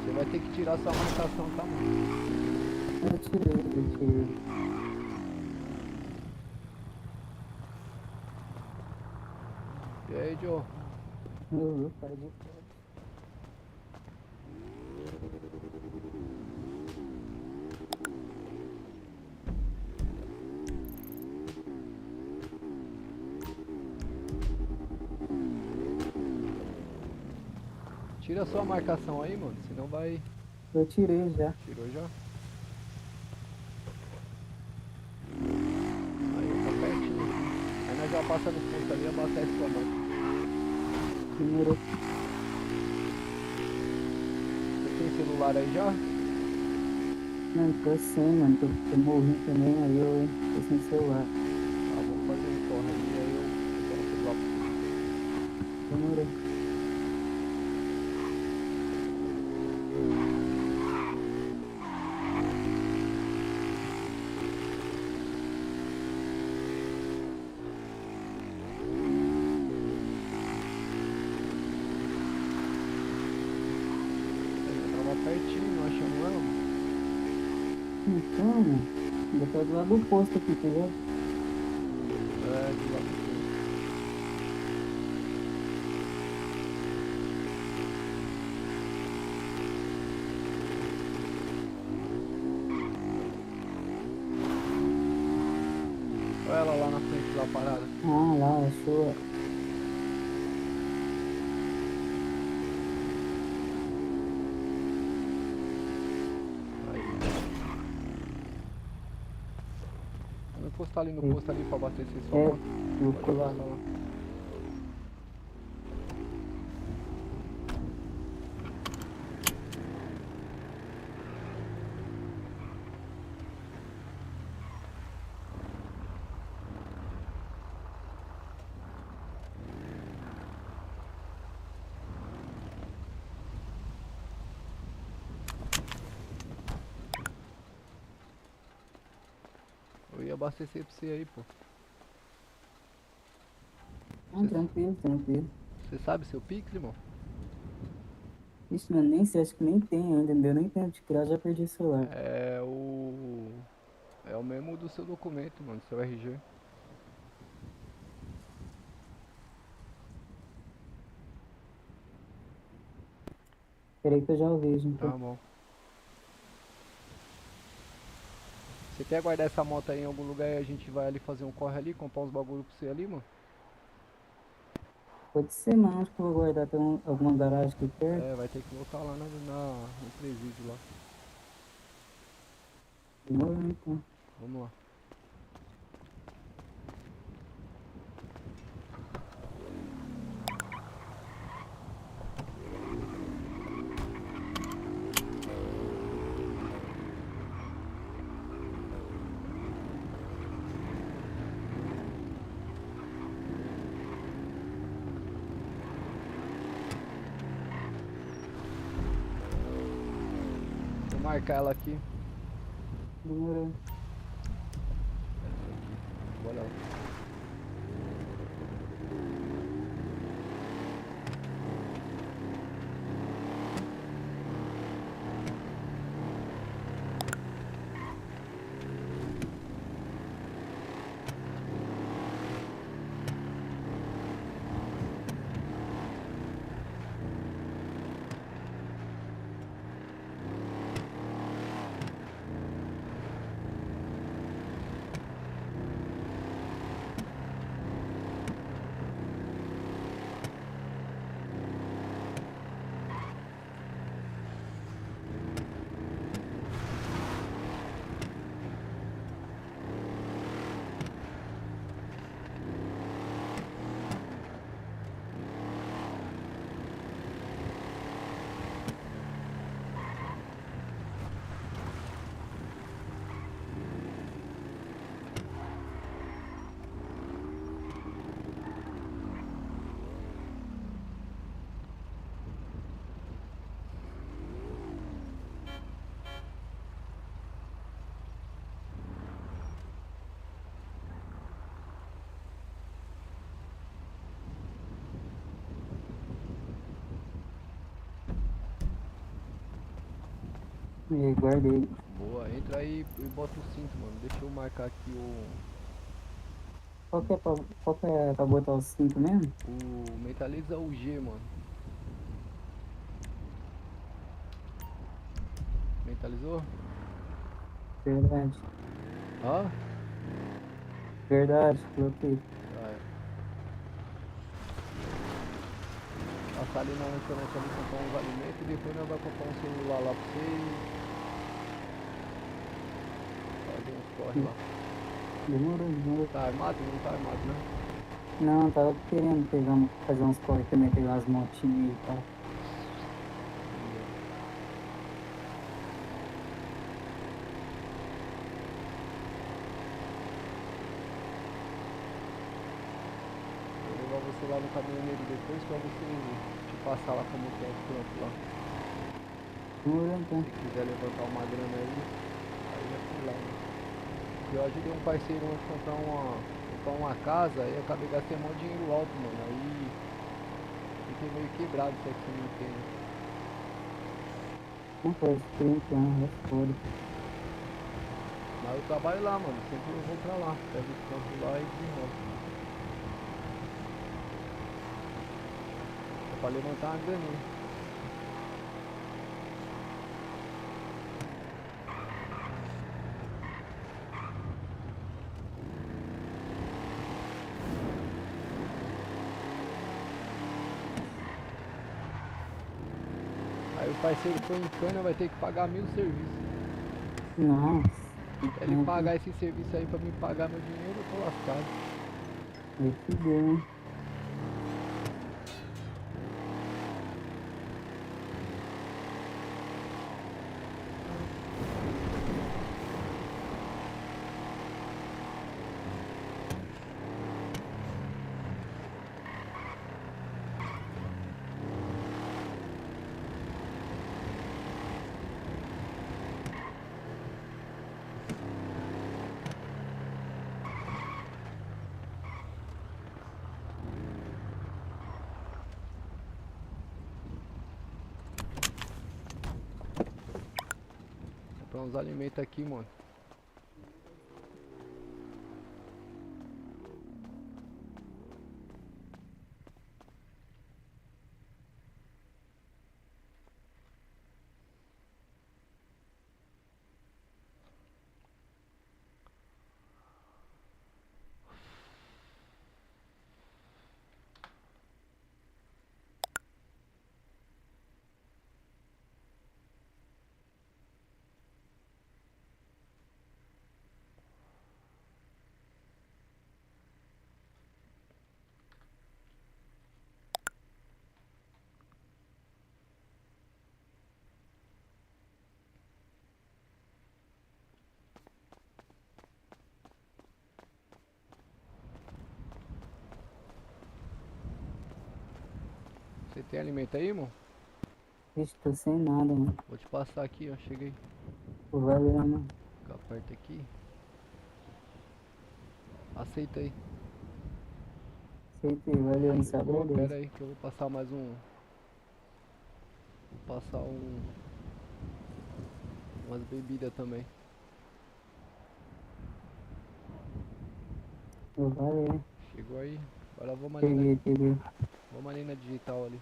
Você vai ter que tirar sua marcação, tá, mano? Eu tirei. E aí, Joe? Eu parei de fora. Tira sua marcação aí, mano, senão vai... Eu tirei já. Tirou já? Aí, tá pertinho. Aí nós passa no posto ali e abastece sua moto. Demorou. Você tem celular aí já? Não, tô sem, mano. Tô morrendo também, aí eu tô sem celular. Ah, vamos fazer um corre ali, aí eu dou um celular pra você. Demorou. Eu tava pertinho, não achamos ela, mano. Então, mano, ainda tá do lado do posto aqui, tá ligado? É, do lado do posto. Olha ela lá na frente, lá parada. Ah, lá, achou. Aí. Vamos encostar ali no posto ali pra abastecer sua É, moto. eu Pode vou lá. encostar lá. Eu ia abastecer pra você aí, pô. Não, tranquilo, tranquilo. Você sabe seu Pix, irmão? Ixi, mano, nem sei, acho que nem tem ainda, não deu nem tempo de criar, já perdi o celular. É o. É o mesmo do seu documento, mano, seu RG. Peraí que eu já o vejo, Tá então. bom. Você quer guardar essa moto aí em algum lugar e a gente vai ali fazer um corre ali, comprar uns bagulho pra você ali, mano? Pode ser, mano, acho que eu vou guardar até alguma garagem aqui perto. É, vai ter que colocar lá no presídio lá. Demorou, então. Vamos lá. Vou marcar ela aqui. Demorou. Bora lá. E aí, guardei. Boa, entra aí e bota o cinto, mano. Deixa eu marcar aqui Qual que é pra botar os 5 mesmo? o mentaliza o G, mano. Mentalizou? Verdade. Hã? Verdade, coloquei. Já é. Passar ali na lanchonete ali, comprar uns alimentos e depois nós vamos comprar um celular lá pra você e fazer uns corre lá. Demorou, demorou. Tá armado? Não tá armado, né? Não, tava querendo fazer uns corres também, pegar umas motinhas e tal. Vou levar você lá no caminhoneiro depois pra você te passar lá como que é o trampo lá. Demorou então. Se quiser levantar uma grana aí é por lá, né? Eu ajudei um parceiro a comprar uma casa e acabei gastando um dinheiro alto, mano. Aí fiquei meio quebrado isso aqui, não entendo. Não faz 30 anos, é foda. Mas eu trabalho lá, mano. Sempre eu vou pra lá. Pego os campos lá e desenrolo. É pra levantar uma graninha. Aí o parceiro foi em cana, vai ter que pagar 1000 serviços. Nossa. Se ele pagar esse serviço aí pra mim pagar meu dinheiro, eu tô lascado. Aí que deu, hein? Comprar uns alimentos aqui, mano. Você tem alimento aí, irmão? Vixe, tô sem nada, mano. Vou te passar aqui, ó. Cheguei. Pô, valeu, mano. Fica perto aqui. Aceita aí. Aceitei, valeu, não sabe Pô, agradeço. pera aí que eu vou passar mais um. Vou passar umas bebidas também. Pô, valeu. Chegou aí. Agora vamos ali, Peguei, peguei. vamos ali na digital ali.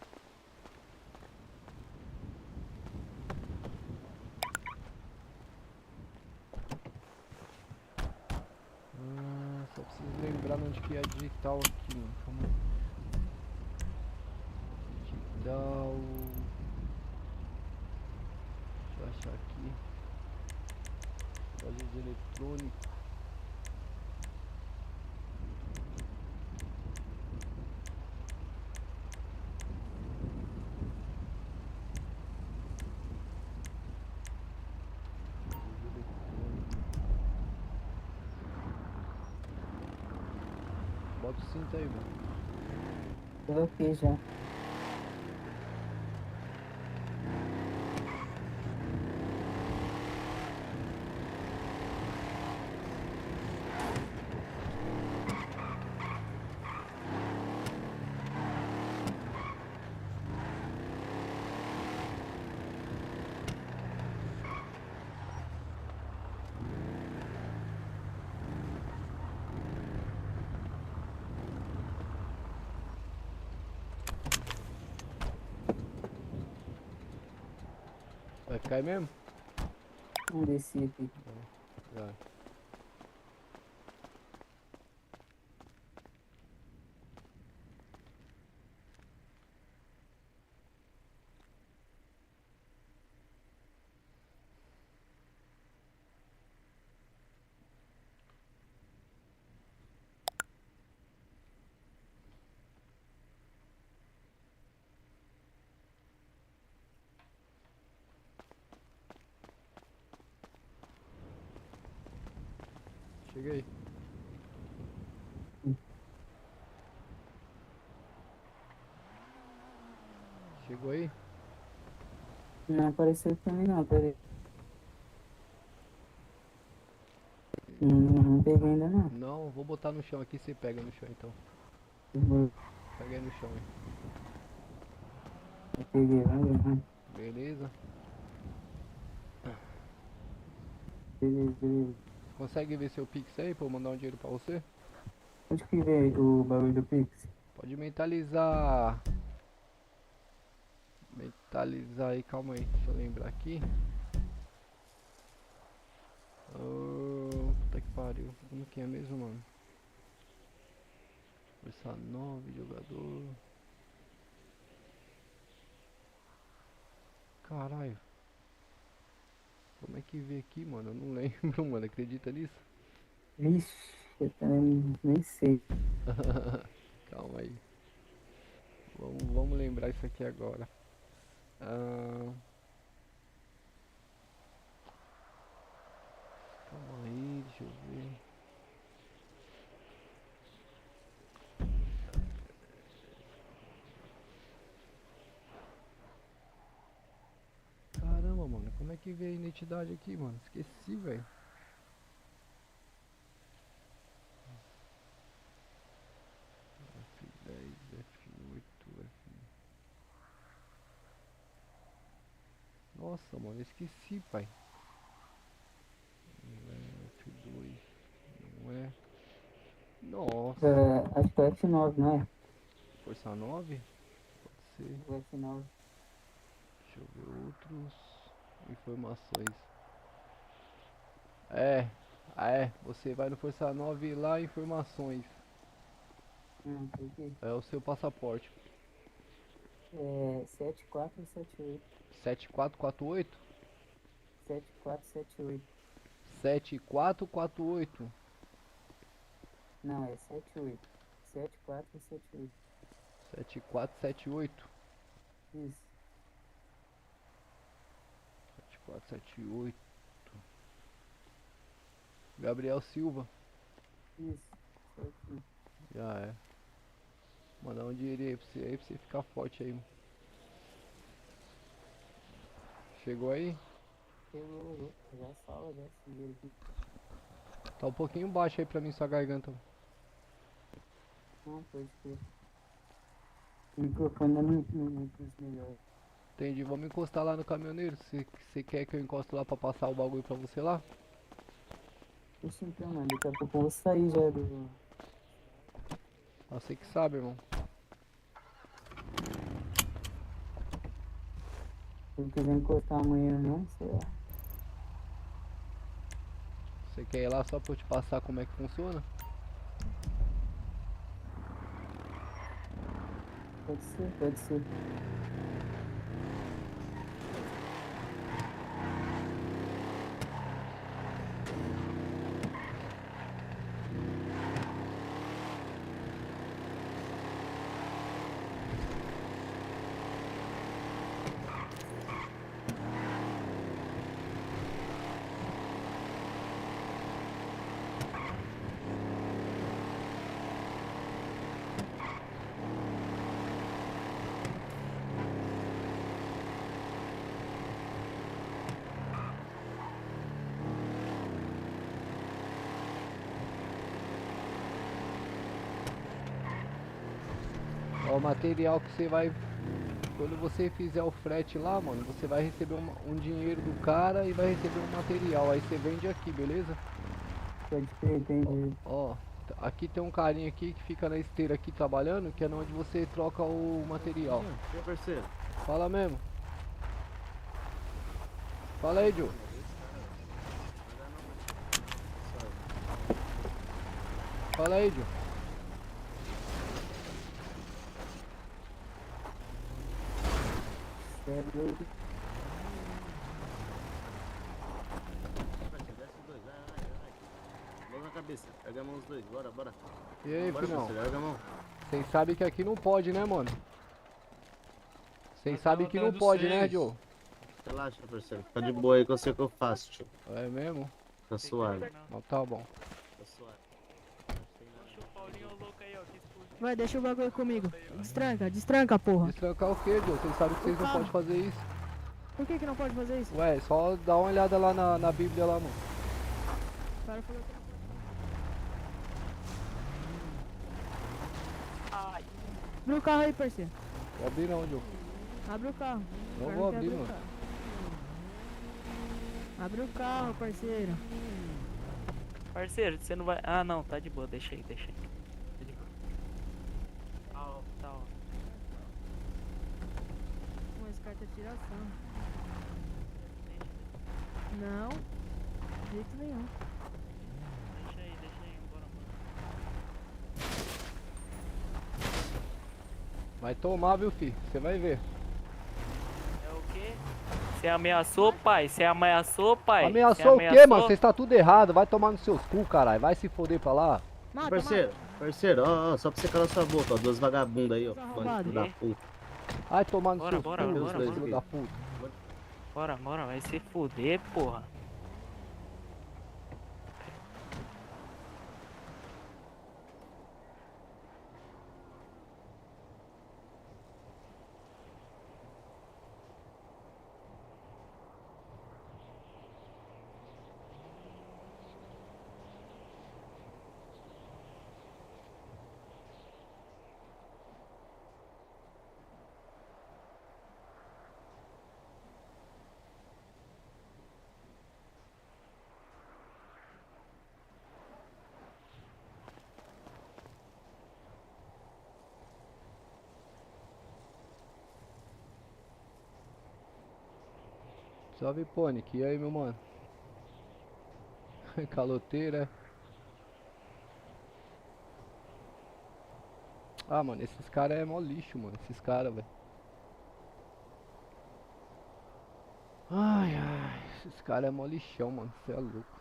Só preciso lembrar onde que é a digital aqui, mano. Calma aí. Digital. Deixa eu achar aqui. Loja de eletrônico. Bota o cinto aí, mano. Coloquei já. Vai ficar aí mesmo? Vamos descer aqui. Já. Cheguei. Chegou aí? Não apareceu pra mim não, peraí. Não peguei ainda não. Não, vou botar no chão aqui, você pega no chão então. Eu Pega aí no chão aí. peguei, vai. Beleza? Beleza. Consegue ver seu Pix aí pra eu mandar um dinheiro pra você? Onde que vem o bagulho do Pix? Pode mentalizar. Mentalizar aí, calma aí, deixa eu lembrar aqui. Puta que pariu. Como que é mesmo, mano? Força 9, jogador. Caralho. Como é que vê aqui, mano? Eu não lembro, mano. Acredita nisso? Vixe, eu também nem sei. Calma aí. Vamos lembrar isso aqui agora. Calma aí, deixa eu ver. Caramba, mano. Como é que vê a identidade aqui, mano? Esqueci, velho. F10, F8, F... Nossa, mano, eu esqueci, pai. Não é F2, não é. Nossa, Acho que é F9, não é? força 9? Pode ser. O F9. Deixa eu ver outros informações. Você vai no Força 9 lá, informações. Peguei. É o seu passaporte. 7478. 7448? 7478. 7448. Não, é 78. 7478. 7478. Isso. 7478. Gabriel Silva. Isso. Certinho. Já é. Mandar um dinheiro aí pra você ficar forte aí. Chegou aí? Chegou, já fala, já seguiu aqui. Tá um pouquinho baixo aí pra mim sua garganta. Não, pode ser. O microfone não pus melhor. Entendi, vamos encostar lá no caminhoneiro. Você quer que eu encoste lá pra passar o bagulho pra você lá? Deixa então, mano. Daqui a pouco eu vou sair já do. Você que sabe, irmão. Se eu quiser encostar amanhã não, sei lá. Você quer ir lá só pra eu te passar como é que funciona? Pode ser, pode ser. Ó, o material que você vai... Quando você fizer o frete lá, mano, você vai receber um dinheiro do cara e vai receber um material. Aí você vende aqui, beleza? Pode ser, entendi. Ó, aqui tem um carinha aqui que fica na esteira aqui trabalhando, que é onde você troca o material. Meu parceiro. Fala mesmo. Fala aí, Joe. Fala aí, Joe. É doido. Desce os dois, vai. Mão na cabeça, pega a mão os dois, bora. E aí, Bora, filhão? parceiro, pega a mão. Vocês sabem que aqui não pode, né, mano? Vocês sabem que não lutando pode, né, seis. Joe? Relaxa, parceiro. Fica de boa aí que eu sei o que eu faço, tio. É mesmo? Tá suave. Então tá bom. Tá Vai, deixa o bagulho comigo. Destranca, destranca, porra. Destrancar o quê, Joe? Vocês sabem que vocês não carro. podem fazer isso. Por que não pode fazer isso? Ué, só dá uma olhada lá na Bíblia lá, mano. O cara falou que... Abre o carro aí, parceiro. Vou abrir não, Joe. Abre o carro. Não O cara vou quer abrir, o mano. carro. Abre o carro, parceiro. Parceiro, você não vai. Ah, não, tá de boa, deixa aí, deixa aí. Tá de boa. Tá, ó. Com esse carta é tiração. Não. De jeito nenhum. Deixa aí, bora, mano. Vai tomar, viu, fi? Você vai ver. É o quê? Você ameaçou, pai? Você ameaçou, pai? Ameaçou o quê, mano? Vocês tá tudo errado. Vai tomar nos seus cu, caralho. Vai se foder pra lá. Mata, Parceiro, ó, só pra você calar sua boca, ó, duas vagabundas aí, ó, Arrombado. bando da puta. Vai tomar nos Bora, seus bora, cu, bora, filho bora. da puta. Bora, vai se fuder, porra. Salve, Pônic. E aí, meu mano? Caloteira. Ah, mano, esses caras é mó lixo, mano. Esses caras, velho. Ai, ai. Esses caras é mó lixão, mano. Você é louco.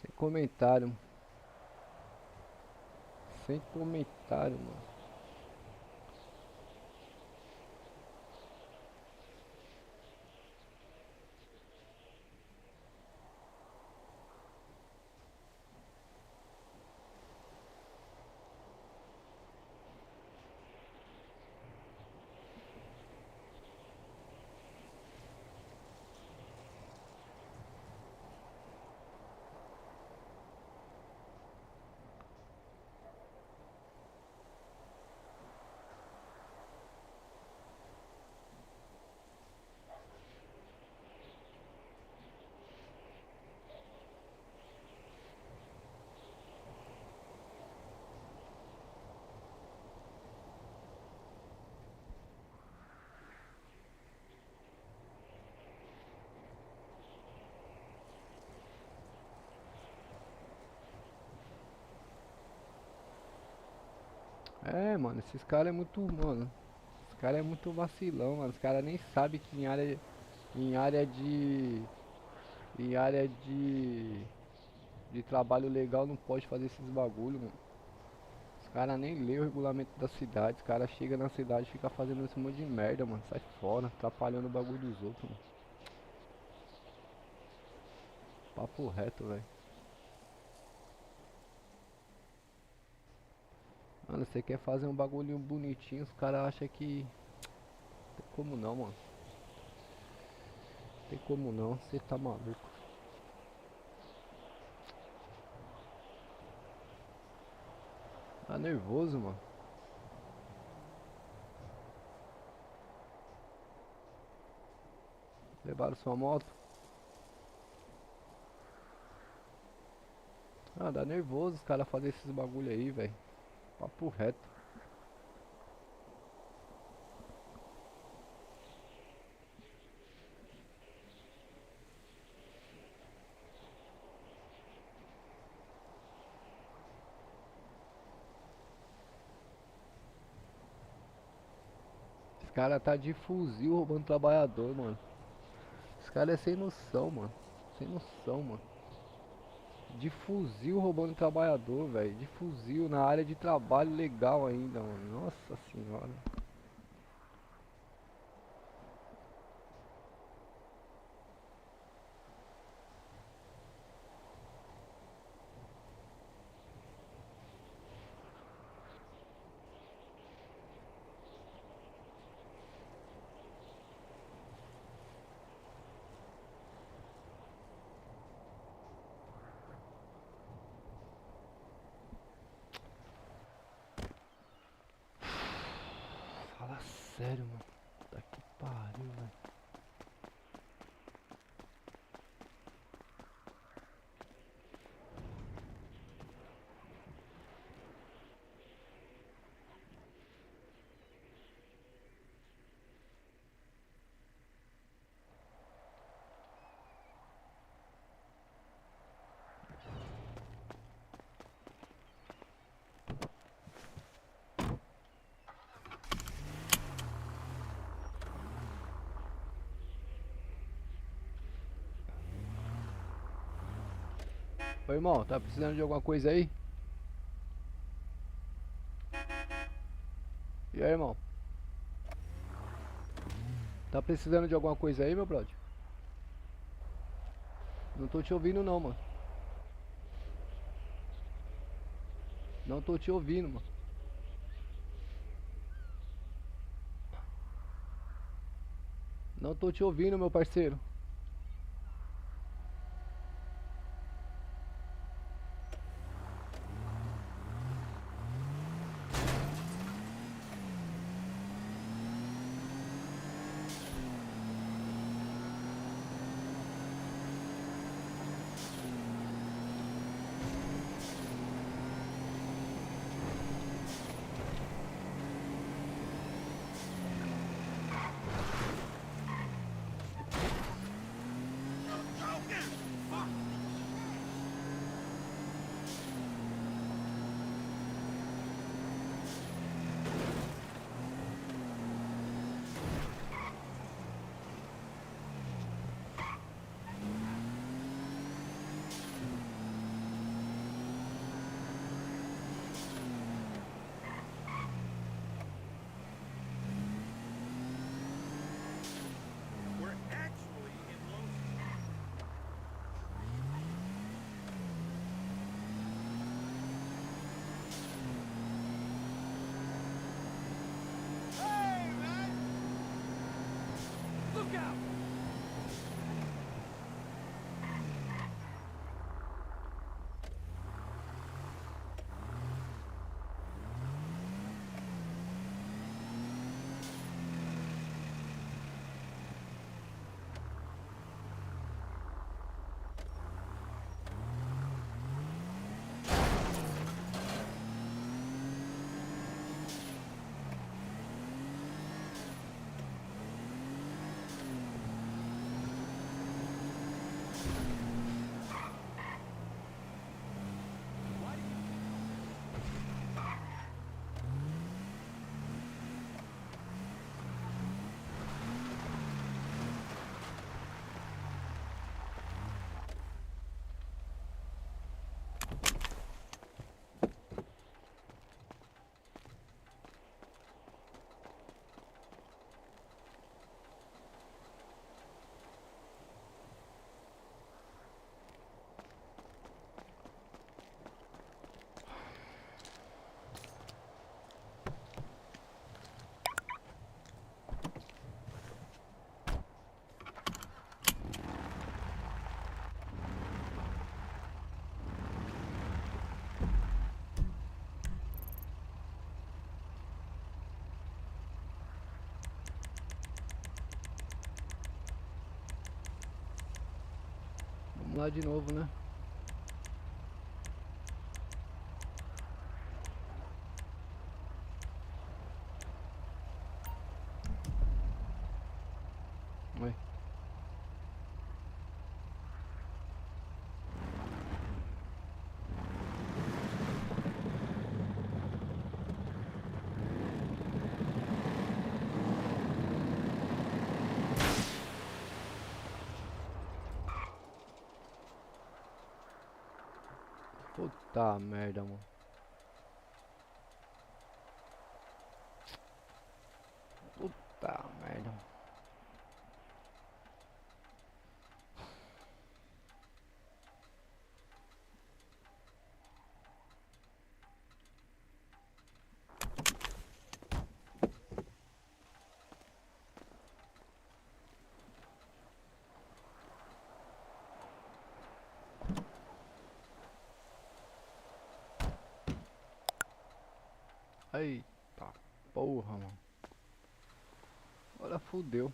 Sem comentário. Sem comentário, mano. É, mano, esses caras é muito, mano. Esse cara é muito vacilão, mano. Os caras nem sabem que em área de, em área de trabalho legal não pode fazer esses bagulho, mano. Os caras nem lê o regulamento da cidade. Os caras chegam na cidade e ficam fazendo esse monte de merda, mano. Sai fora, atrapalhando o bagulho dos outros, mano. Papo reto, velho. Mano, você quer fazer um bagulho bonitinho, os caras acham que... Tem como não, mano. Tem como não, você tá maluco. Tá nervoso, mano. Levaram sua moto? Ah, dá nervoso os caras fazerem esses bagulho aí, velho. Papo reto. Esse cara tá de fuzil roubando trabalhador, mano. Esse cara é sem noção, mano. Sem noção, mano. De fuzil roubando trabalhador, velho. De fuzil na área de trabalho legal ainda, mano. Nossa senhora. Fala sério, mano. Puta que pariu, velho. Ô irmão, tá precisando de alguma coisa aí? E aí, irmão? Tá precisando de alguma coisa aí, meu brother? Não tô te ouvindo não, mano. Não tô te ouvindo, mano. Não tô te ouvindo, meu parceiro. lá de novo, né? Oi. Puta merda, mano. Puta merda. Eita porra, mano. Agora fudeu.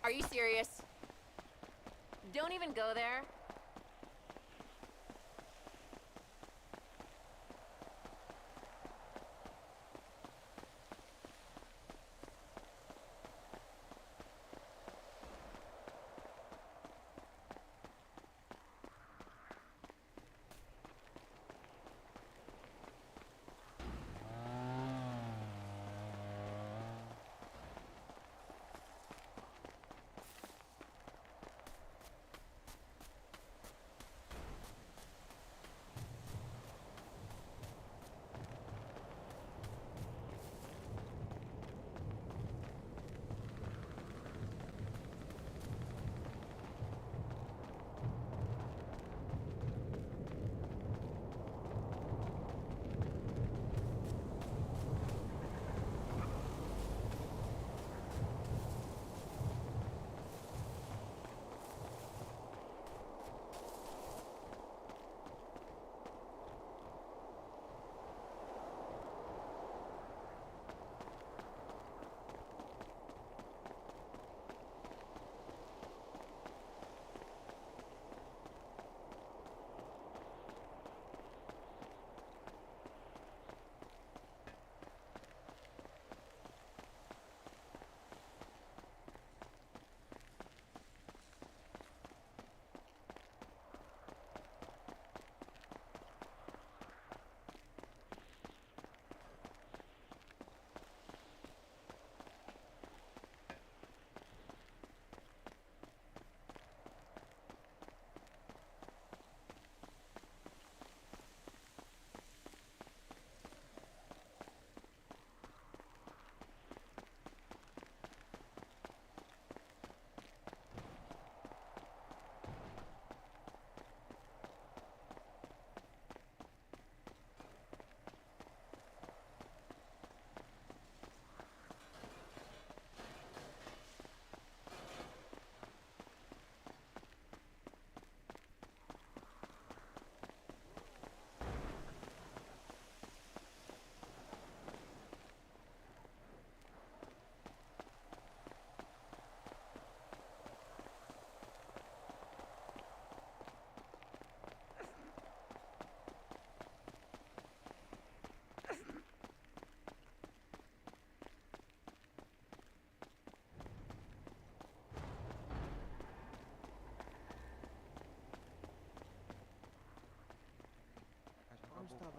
Are you serious? Don't even go there.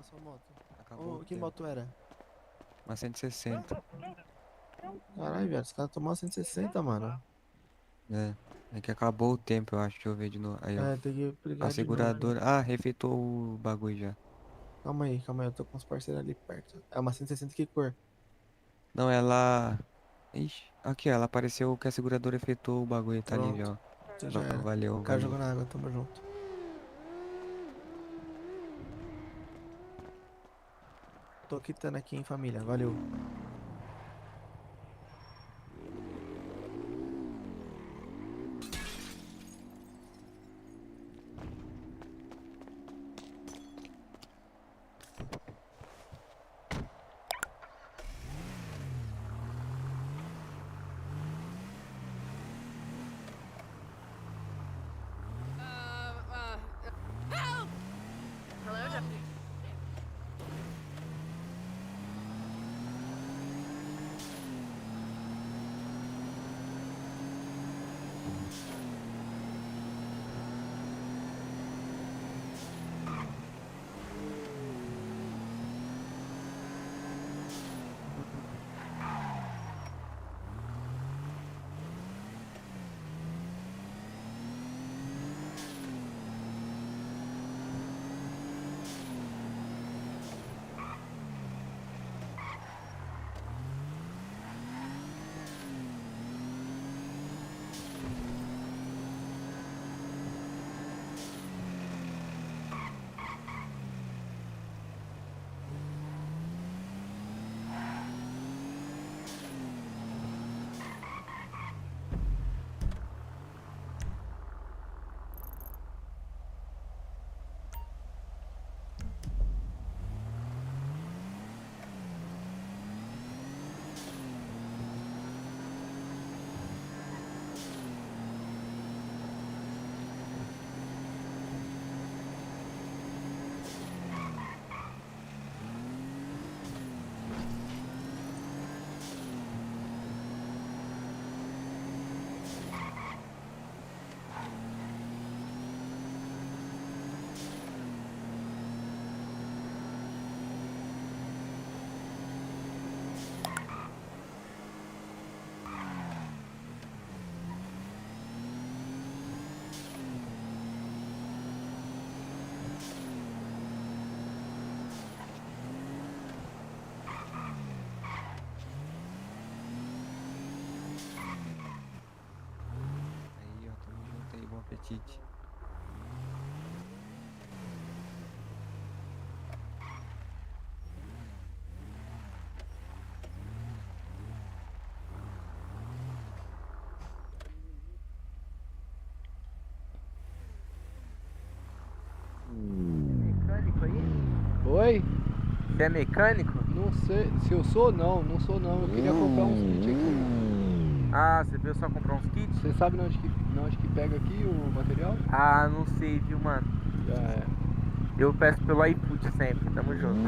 sua moto? Acabou. Que moto era? Uma 160. Caralho, velho, os caras tomaram 160, mano. É. É que acabou o tempo, eu acho. Deixa eu ver de novo. Aí, ó. É, tem que A ligar de novo. seguradora. Ah, refetou o bagulho já. Calma aí, eu tô com os parceiros ali perto. É uma 160 que cor? Não, ela. Ixi, aqui, ó, ela apareceu que a seguradora efetuou o bagulho, tá ali já, Pronto, ó. então já era. Valeu, O cara valeu. jogou na água, tamo junto. Tô quitando aqui, hein, família, valeu. Help! Hello, deputy. Aí, ó, tamo junto aí, bom apetite. Mecânico aí? Oi? Você é mecânico? Não sei. Se eu sou, não sou não. Eu queria comprar uns kits aqui. Ah, você veio só comprar uns kits? Você sabe onde que pega aqui o material? Ah, não sei, viu, mano? Já é. Eu peço pelo iFood sempre, tamo junto.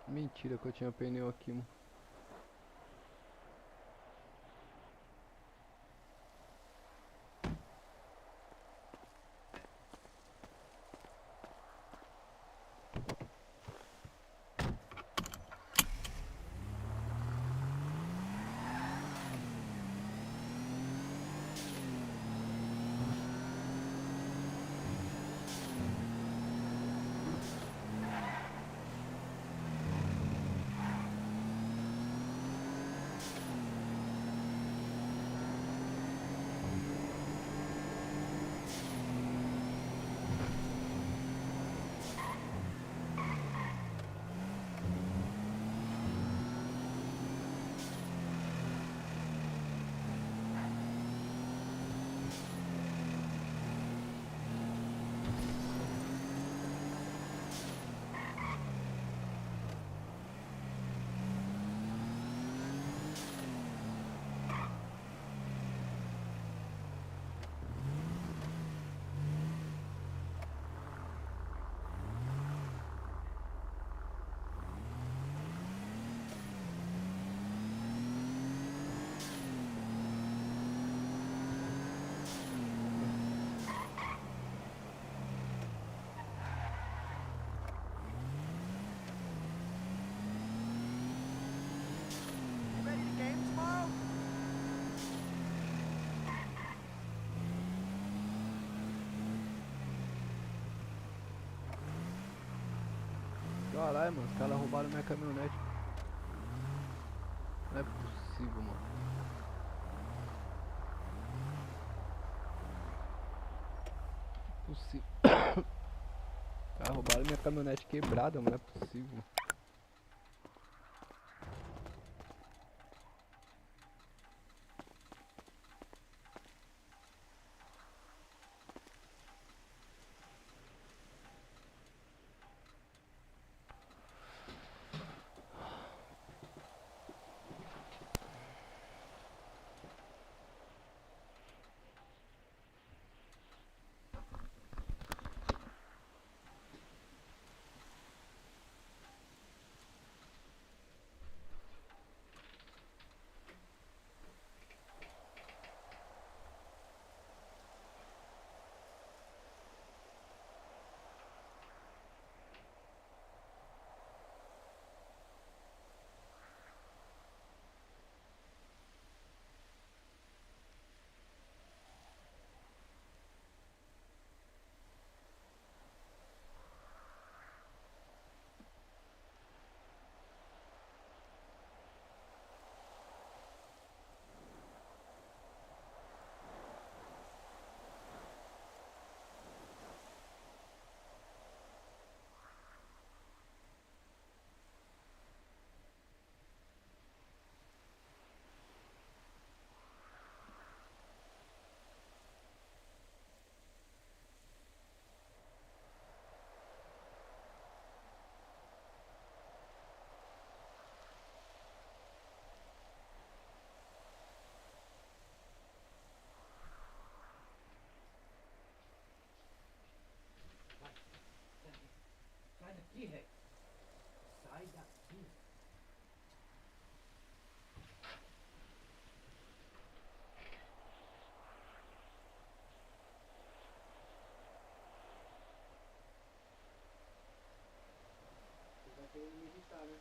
Mentira que eu tinha pneu aqui, mano. Caralho, mano, os caras roubaram minha caminhonete. Não é possível, mano. Possível. Os caras roubaram minha caminhonete quebrada, mano. Não é possível. Sai daqui, Rex. Sai daqui. Você vai ter que me visitar, né?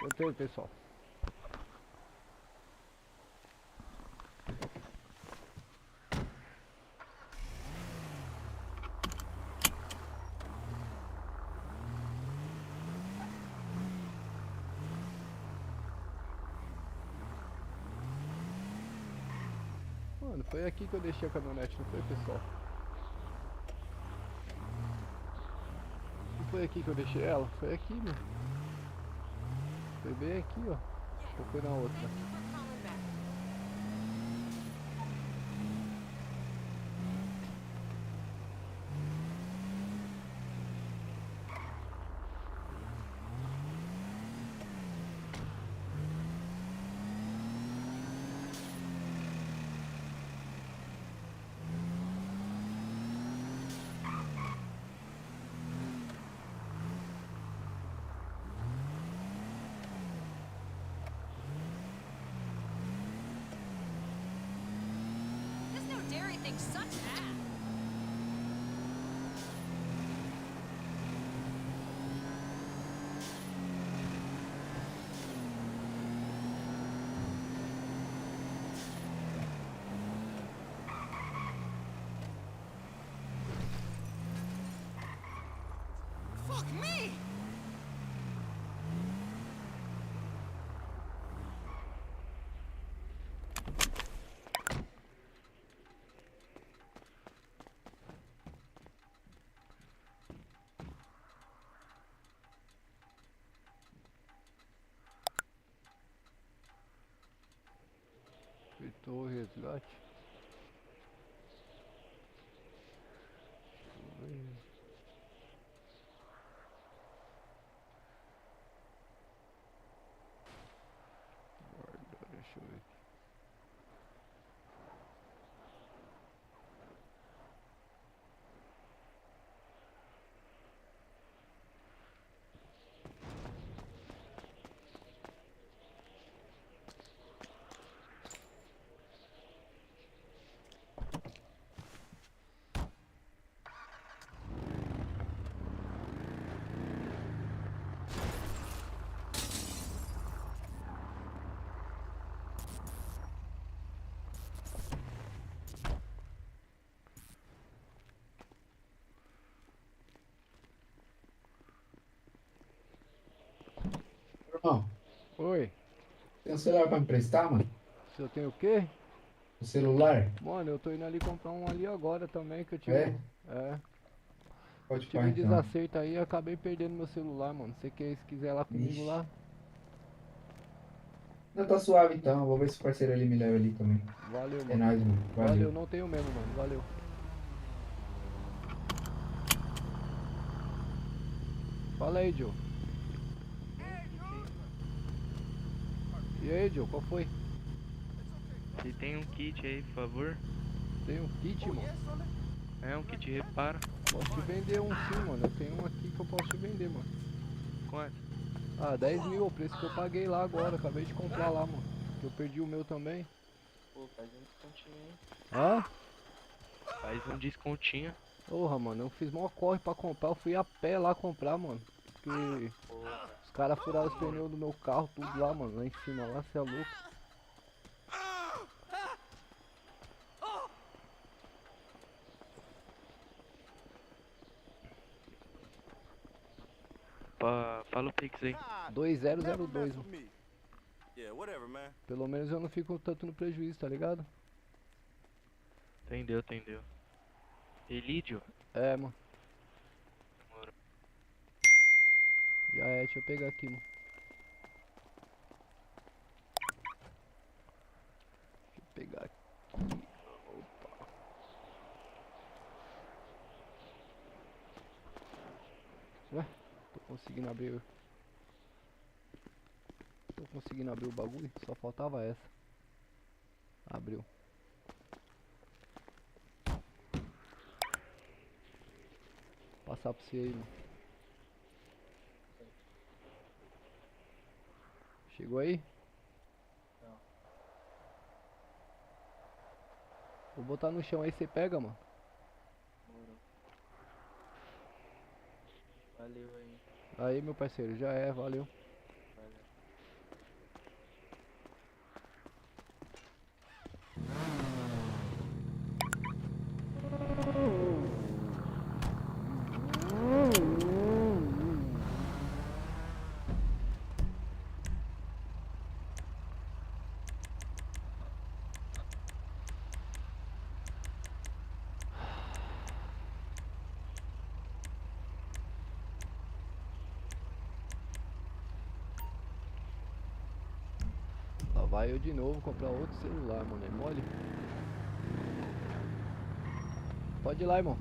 Voltei, pessoal. Mano, foi aqui que eu deixei a caminhonete, não foi, pessoal? Não foi aqui que eu deixei ela? Foi aqui, meu. Foi bem aqui, ó. Ou foi na outra? Thank you for calling back. This new dairy thing sucks ass. Fuck me! Feitou o resgate. Deixa eu ver. Guarda, deixa eu ver aqui. Irmão, Oi, tem um celular pra me emprestar, mano? se eu tenho o quê? O celular? Mano, eu tô indo ali comprar um ali agora também, que eu tive. É? É. Pode Tive falar um então. desacerto aí e acabei perdendo meu celular, mano. Você quer, se quiser lá comigo Ixi. lá? Não, tá suave então. Vou ver se o parceiro ali me leva ali também. Valeu, É mano. nóis, mano. Valeu, Valeu. não tenho mesmo, mano. Valeu. Fala aí, Joe. E aí, Joe, qual foi? Se tem um kit aí, por favor. Tem um kit, mano? É um kit reparo. Posso te vender um sim, mano. Eu tenho um aqui que eu posso te vender, mano. Quanto? Ah, 10 mil, o preço que eu paguei lá agora. Acabei de comprar lá, mano. Que eu perdi o meu também. Pô, faz um descontinho aí. Hã? Faz um descontinho. Porra, mano, eu fiz mó corre pra comprar. Eu fui a pé lá comprar, mano. Porque os caras furaram os pneus do meu carro, tudo lá, mano. Lá em cima, lá, cê é louco. Fala o Pix aí. 2002, mano. Pelo menos eu não fico tanto no prejuízo, tá ligado? Entendeu, entendeu. Elídio? É, mano. Demorou. Já é, deixa eu pegar aqui, mano. Deixa eu pegar aqui. Opa. Ué, tô conseguindo abrir. Tô conseguindo abrir o bagulho, só faltava essa. Abriu. Passar pra você aí, mano. Chegou aí? Não. Vou botar no chão aí, você pega, mano. Demorou. Valeu aí. Aí, meu parceiro, já é, valeu. Valeu. vai eu de novo comprar outro celular, mano. É mole? Pode ir lá, irmão.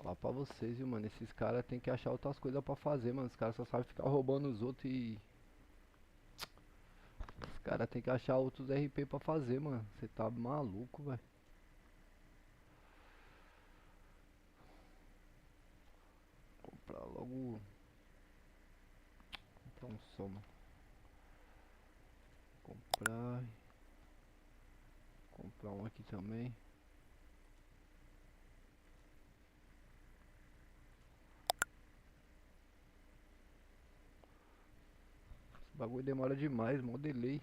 Falar pra vocês, viu, mano? Esses caras tem que achar outras coisas pra fazer, mano. Os caras só sabem ficar roubando os outros e... Os caras tem que achar outros RP pra fazer, mano. Você tá maluco, velho. Comprar logo... Comprar um som, mano. Comprar... Comprar um aqui também. Esse bagulho demora demais, mó delay.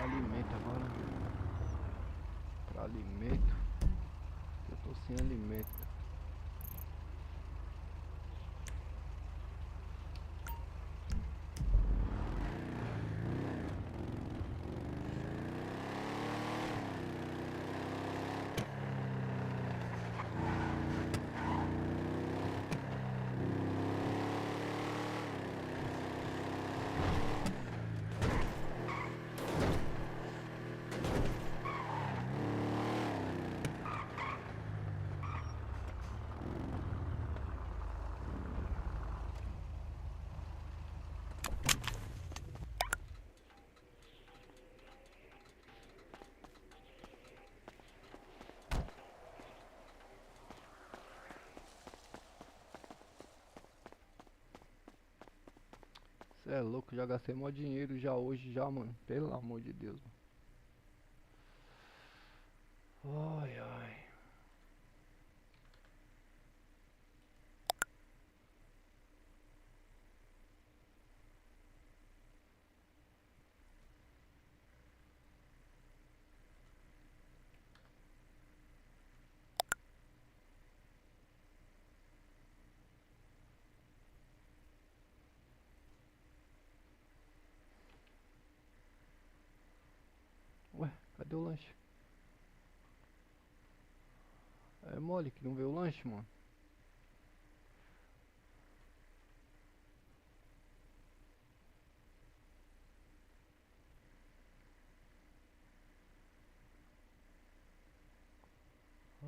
Alimento agora. Pra alimento. Eu tô sem alimento. Cê é louco, já gastei mó dinheiro já hoje já, mano. Pelo amor de Deus, mano. Ai, ai. Ué, cadê o lanche? É mole que não vê o lanche, mano.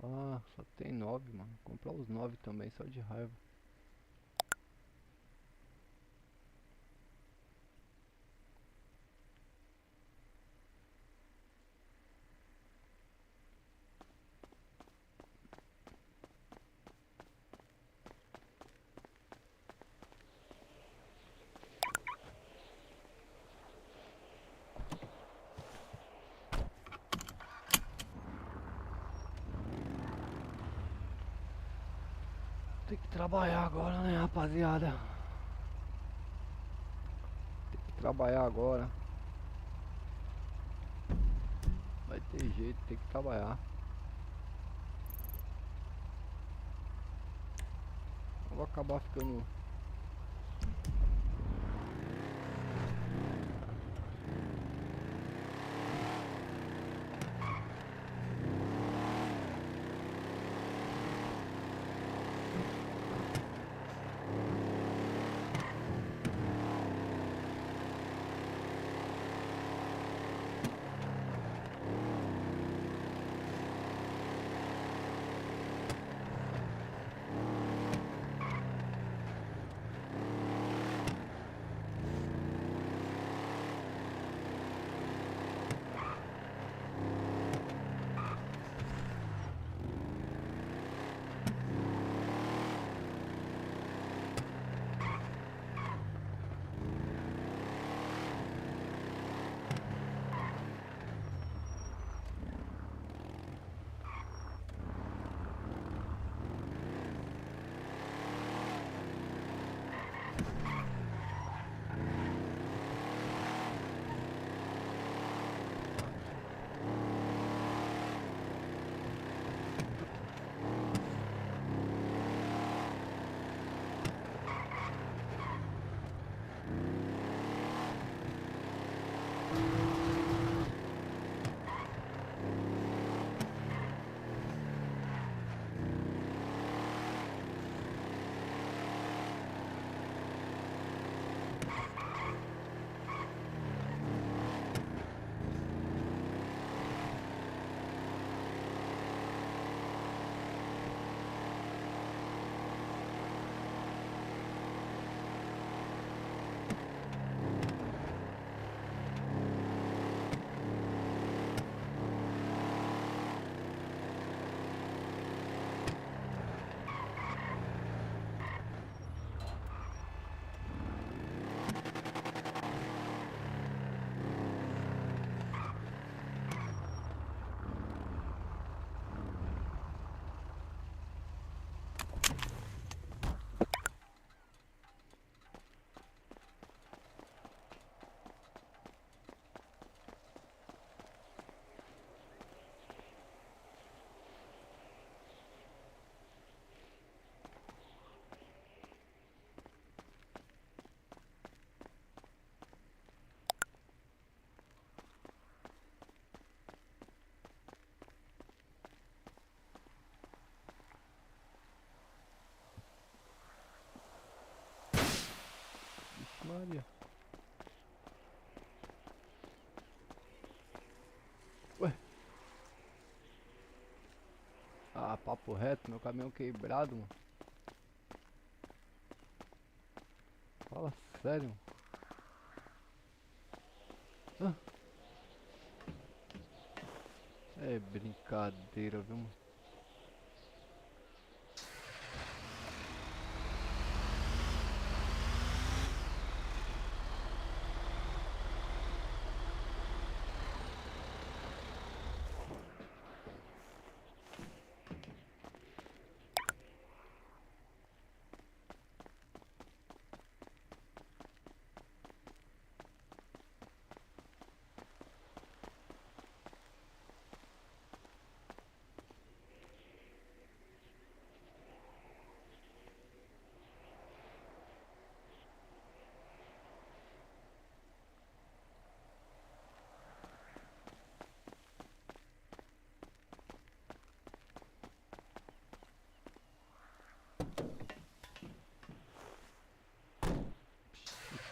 Ah, só tem 9, mano. Vou comprar os 9 também, só de raiva. trabalhar agora, né, rapaziada? Tem que trabalhar agora. Vai ter jeito, tem que trabalhar. Eu vou acabar ficando. Maria. Ué. Ah, papo reto, meu caminhão quebrado, mano. Fala sério. Ah. É brincadeira, viu, mano?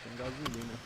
Tem gasolina.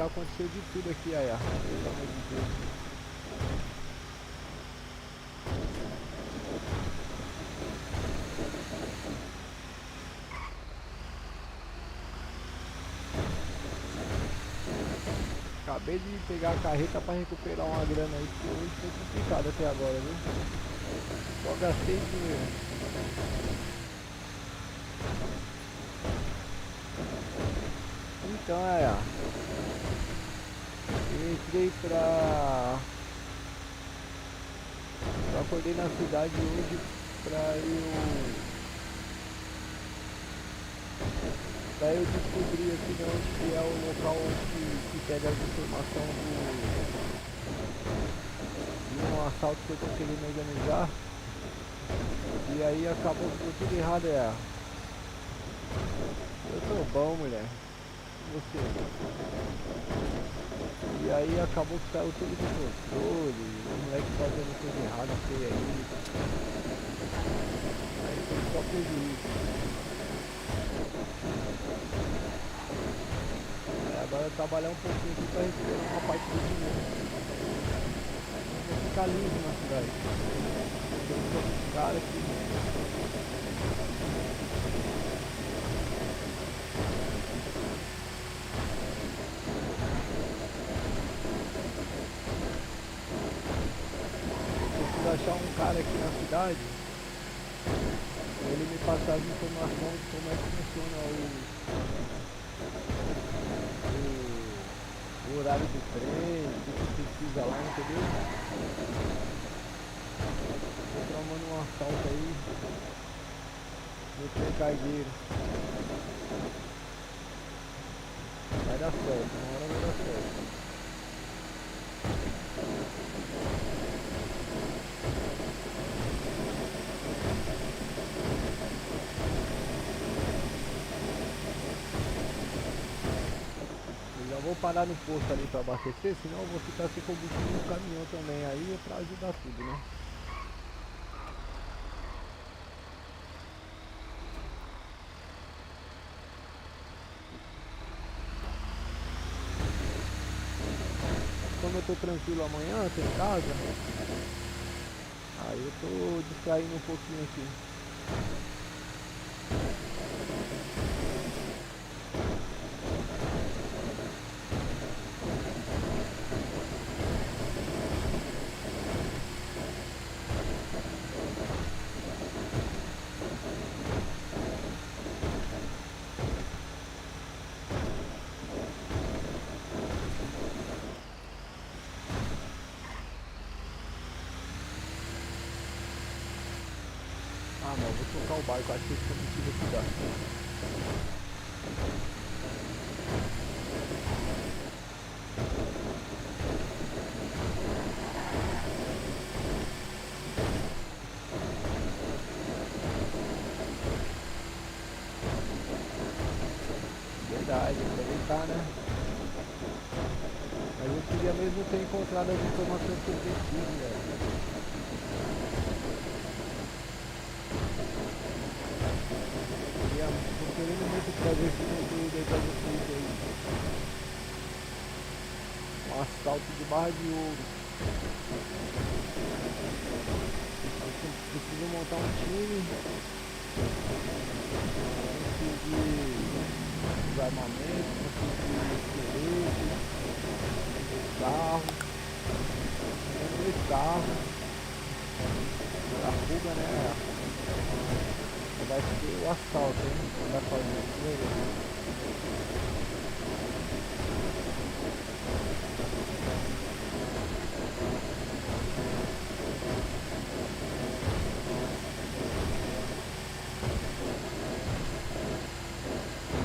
já aconteceu de tudo aqui, Aya. Pelo amor de Deus. Acabei de pegar a carreta pra recuperar uma grana aí, porque hoje foi complicado até agora, viu? Só gastei dinheiro. Então, eu entrei eu acordei na cidade hoje pra eu descobrir aqui de onde que é o local que pega as informações de um assalto que eu tô querendo organizar. E aí acabou que deu tudo errado, Eu tô bom, mulher. E você? E aí acabou que saiu tudo do controle, o moleque fazendo coisa errada, feia aí. Aí foi só prejuízo. Agora eu trabalhar um pouquinho aqui pra recuperar uma parte do dinheiro. Eu vou ficar lindo na cidade. Tem um cara aqui. Achar um cara aqui na cidade, ele me passar as informações de como é que funciona o horário do trem, o que precisa lá, entendeu? Tô tramando um assalto aí no trem cargueiro. Vai dar certo, uma hora vai dar certo. Vou parar no posto ali para abastecer, senão eu vou ficar sem combustível no caminhão também, aí é para ajudar tudo, né? Como eu tô tranquilo amanhã, tô em casa, aí eu tô distraindo um pouquinho aqui. Ah, mas eu vou trocar o barco, acho que esse combustível aqui dá. Verdade, aproveitar, né? Mas eu queria mesmo ter encontrado as informações que eu preciso, velho. Tô querendo muito trazer esse conteúdo aí pra vocês aí. Um assalto de Barra de Ouro. Eu preciso montar um time. Conseguir os armamentos, conseguir esqueleto, carro. Tem 2 carros. A fuga, né? Vai ser o assalto, hein? Não vai fazer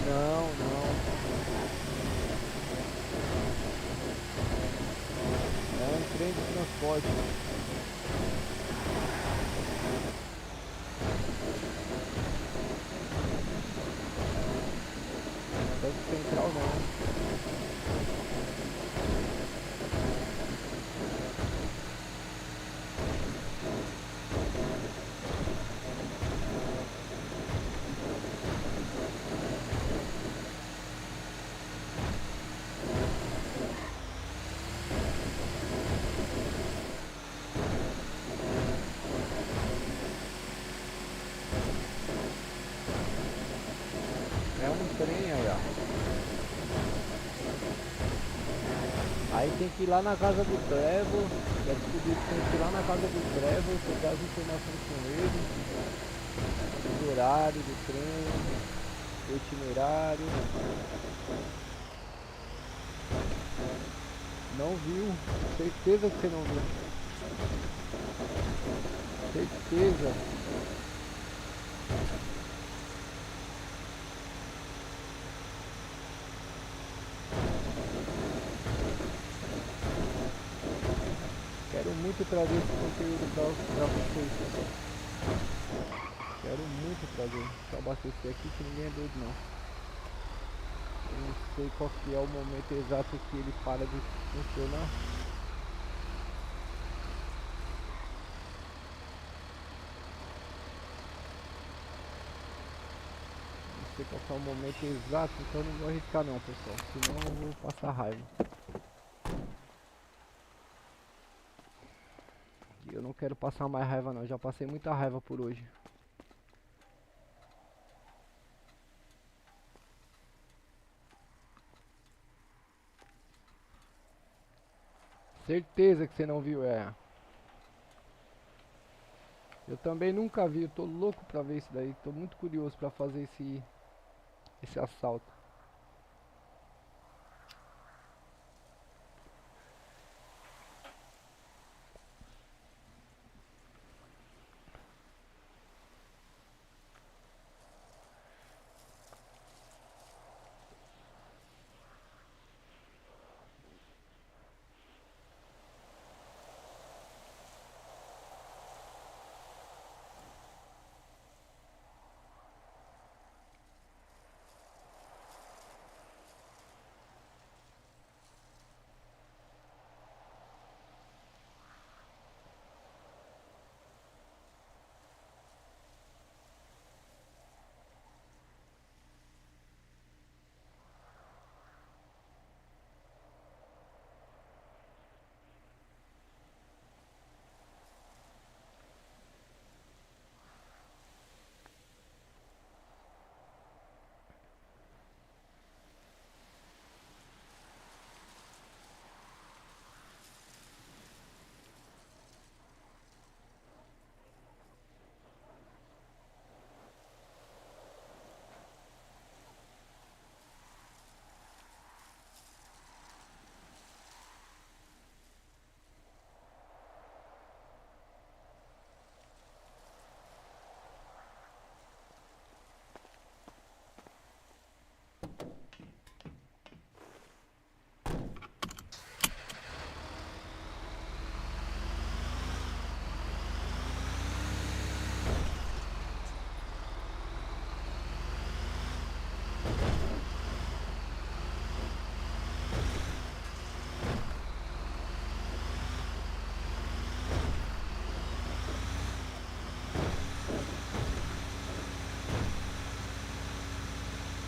Não, não. É um trem de transporte. Central não. trem, aí, ó. Aí tem que ir lá na casa do Trevor, já descobri que tem que ir lá na casa do Trevor, pegar as informações com ele, os horários do trem, o itinerário. Não viu, certeza que você não viu. Certeza. Quero muito trazer esse conteúdo pra vocês, pessoal. Quero muito trazer. Deixa eu abastecer aqui que ninguém é doido não. Eu não sei qual que é o momento exato que ele para de funcionar. Não sei qual que é o momento exato, então eu não vou arriscar não, pessoal. Senão eu vou passar raiva. Eu não quero passar mais raiva não, já passei muita raiva por hoje. Certeza que você não viu, é. Eu também nunca vi, eu tô louco pra ver isso daí. Tô muito curioso pra fazer esse assalto.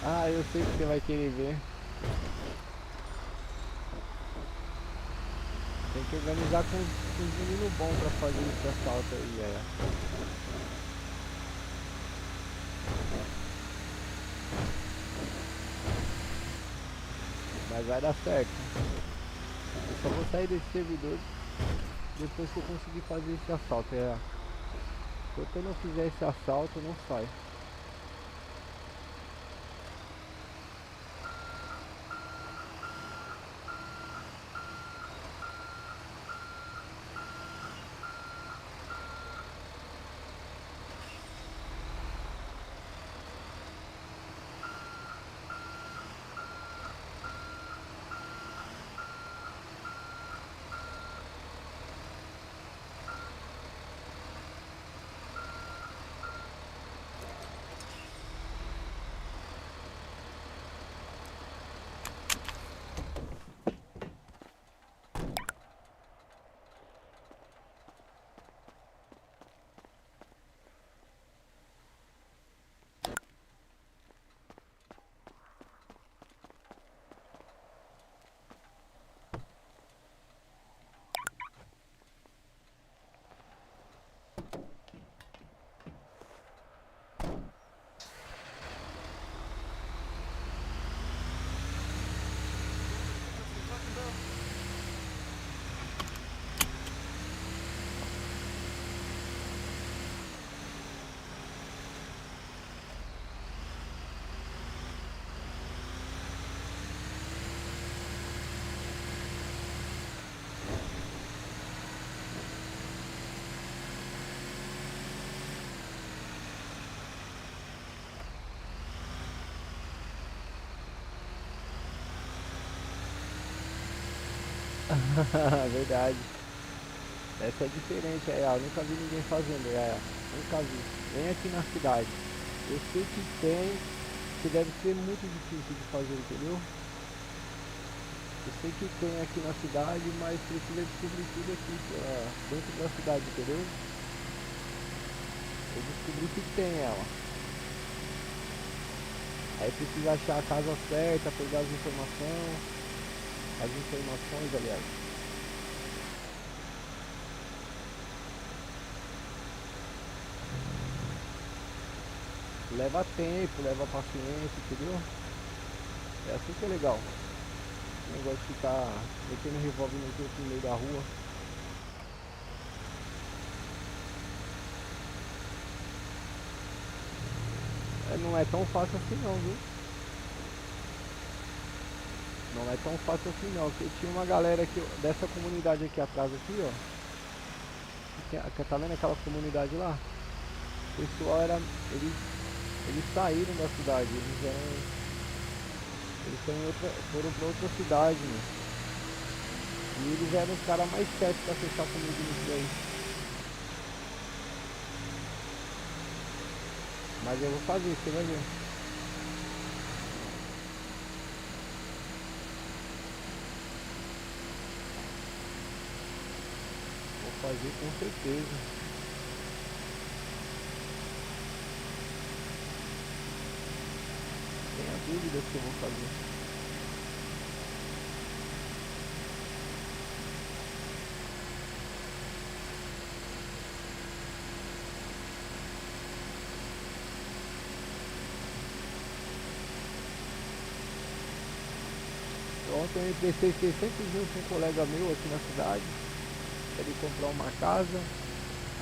Ah, eu sei que você vai querer ver. Tem que organizar com os meninos bons pra fazer esse assalto aí, é. Mas vai dar certo. Eu só vou sair desse servidor depois que eu conseguir fazer esse assalto, é. Enquanto eu não fizer esse assalto, eu não saio. Verdade. Essa é diferente, eu nunca vi ninguém fazendo, nunca vi. Nem aqui na cidade. Eu sei que tem, que deve ser muito difícil de fazer, entendeu? Eu sei que tem aqui na cidade, mas precisa descobrir tudo aqui, dentro da cidade, entendeu? Eu descobri que tem ela. Aí precisa achar a casa certa, pegar as informações, aliás. Leva tempo, leva paciência, entendeu? É assim que é legal. O negócio de ficar metendo revólver nos outros no meio da rua. Não é tão fácil assim não, viu? Não é tão fácil assim não, porque tinha uma galera aqui, dessa comunidade aqui atrás aqui, ó. Tá vendo aquela comunidade lá? O pessoal eles saíram da cidade, eles foram pra outra cidade, né? E eles eram os caras mais certos pra fechar comigo nisso daí. Mas eu vou fazer, você vai ver. Vou fazer com certeza. Tenha dúvidas que eu vou fazer. Ontem eu emprestei 600 mil para um colega meu aqui na cidade. Ele comprar uma casa.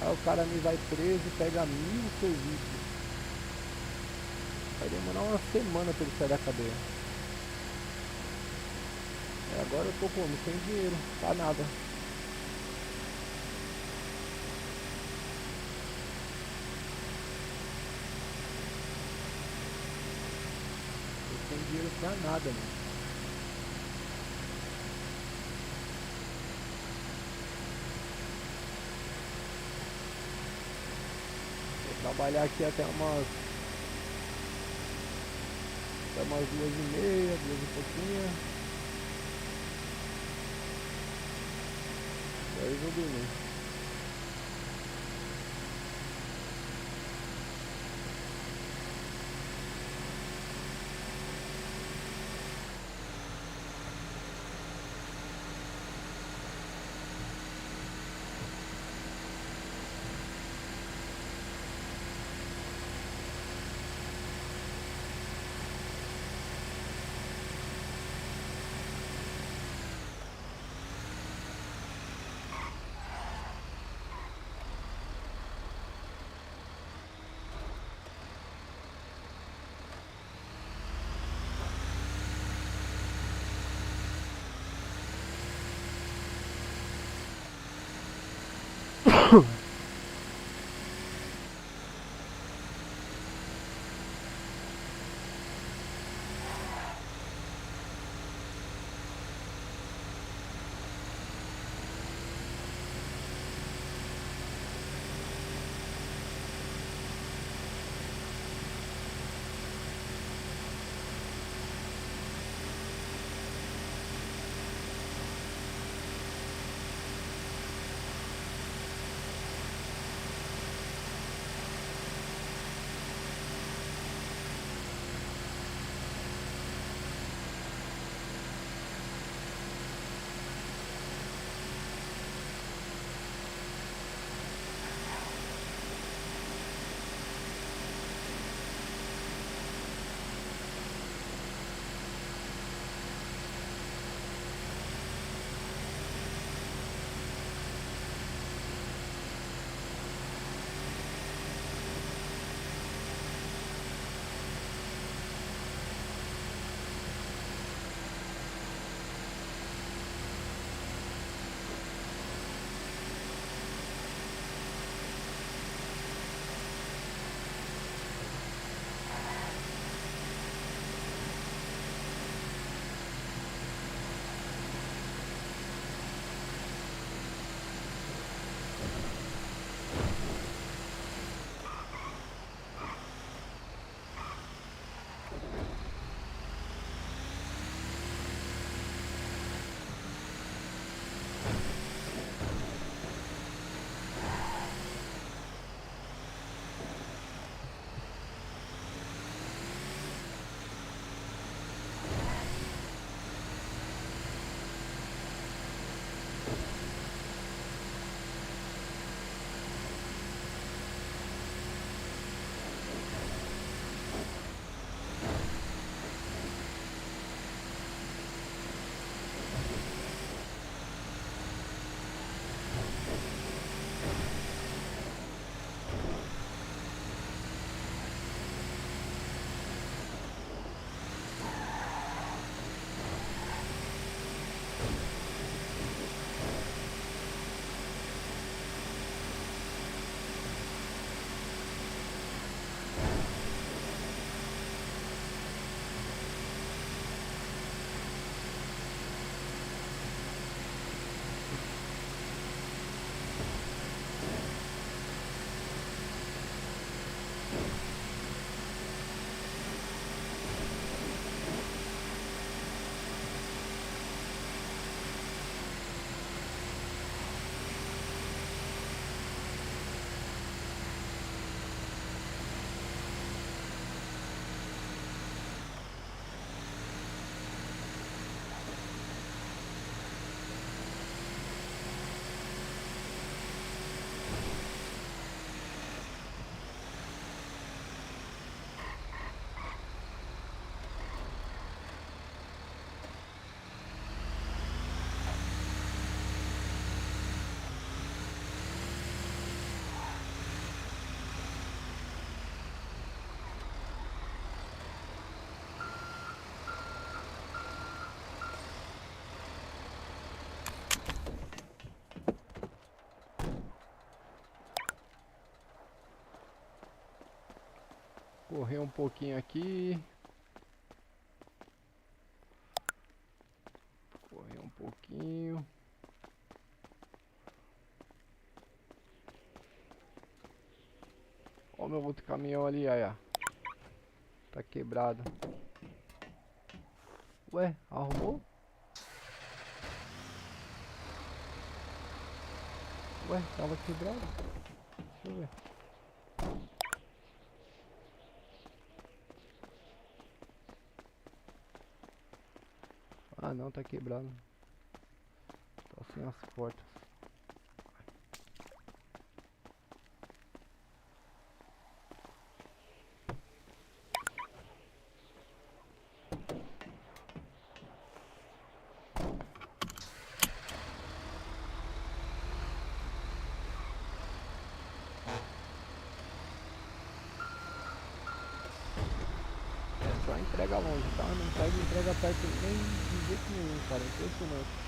Aí o cara me vai preso e pega 1000 serviços. Vai demorar uma semana para ele sair da cadeia. E agora eu tô como? Sem dinheiro, tá nada. Tô sem dinheiro pra nada, mano. Trabalhar aqui até umas 2h30, 2 e pouquinho. Daí eu vou dormir. Correr um pouquinho aqui. Correr um pouquinho. Ó o meu outro caminhão ali, aí, ó. Tá quebrado. Ué, arrumou? Ué, tava quebrado. Deixa eu ver. Ah não, tá quebrado. Tá sem as portas. É só entrega longe, tá? Não pega entrega perto nem de jeito nenhum, cara. Impressionante.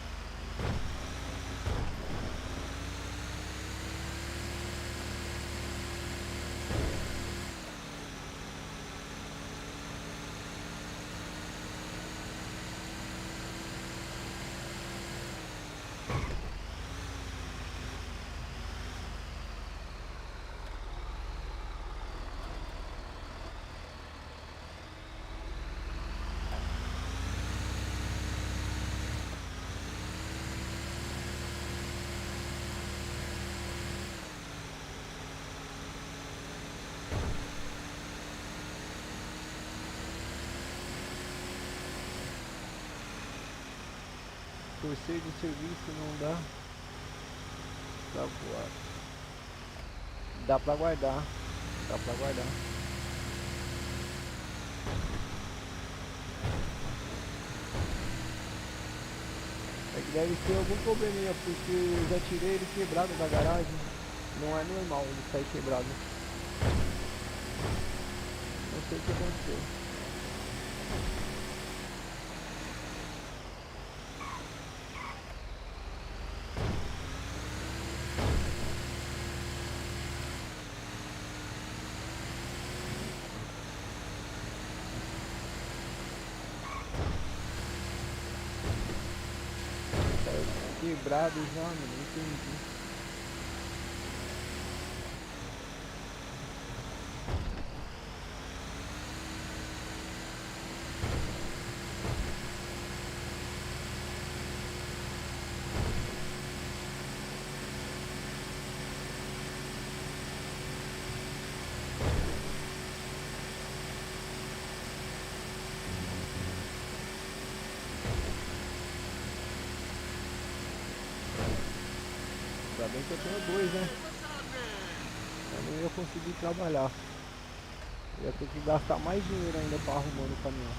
Torcer de serviço não dá pra voar. Dá pra guardar. Dá pra guardar. É que deve ter algum probleminha, porque eu já tirei ele quebrado da garagem. Não é normal ele sair quebrado. Não sei o que aconteceu. Quebrado já, mano, não entendi. Ainda bem que eu tenho dois, né? Eu não ia conseguir trabalhar. Eu ia ter que gastar mais dinheiro ainda para arrumando o caminhão.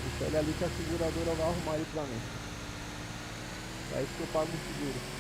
Deixa ele ali que a seguradora vai arrumar ele pra mim. É isso que eu pago o seguro.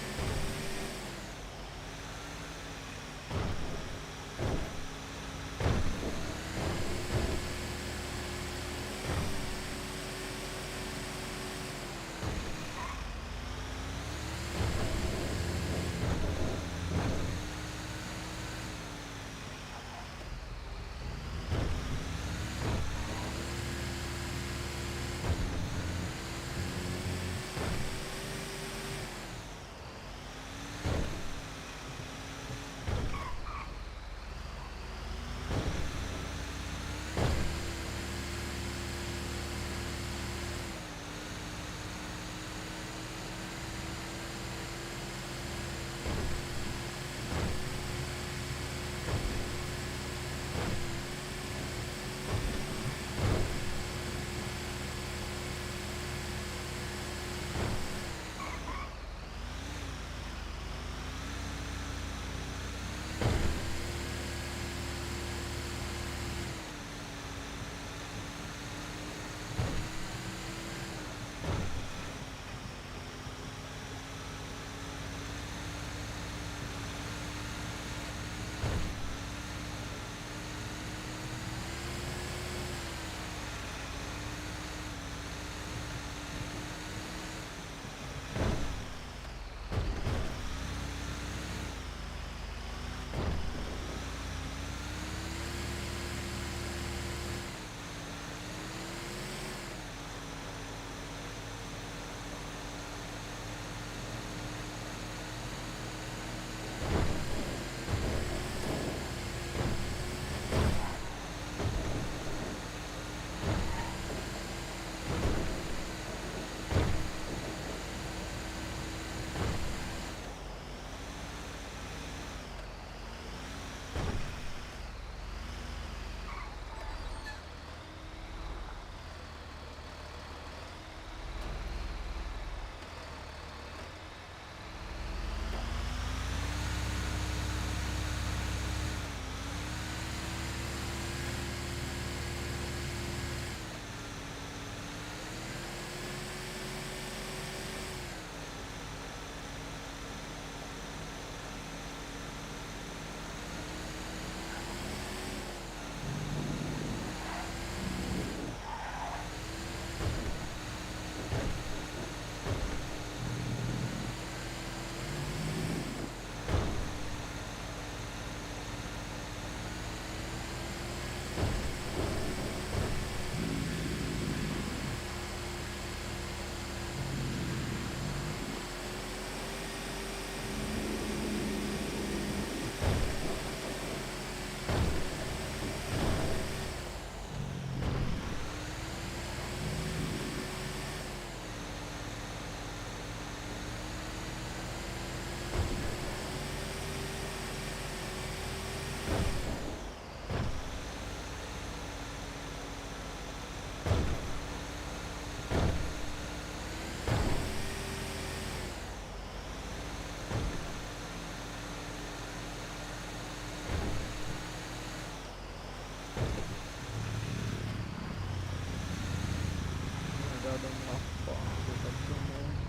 dando uma porta, tá chamando.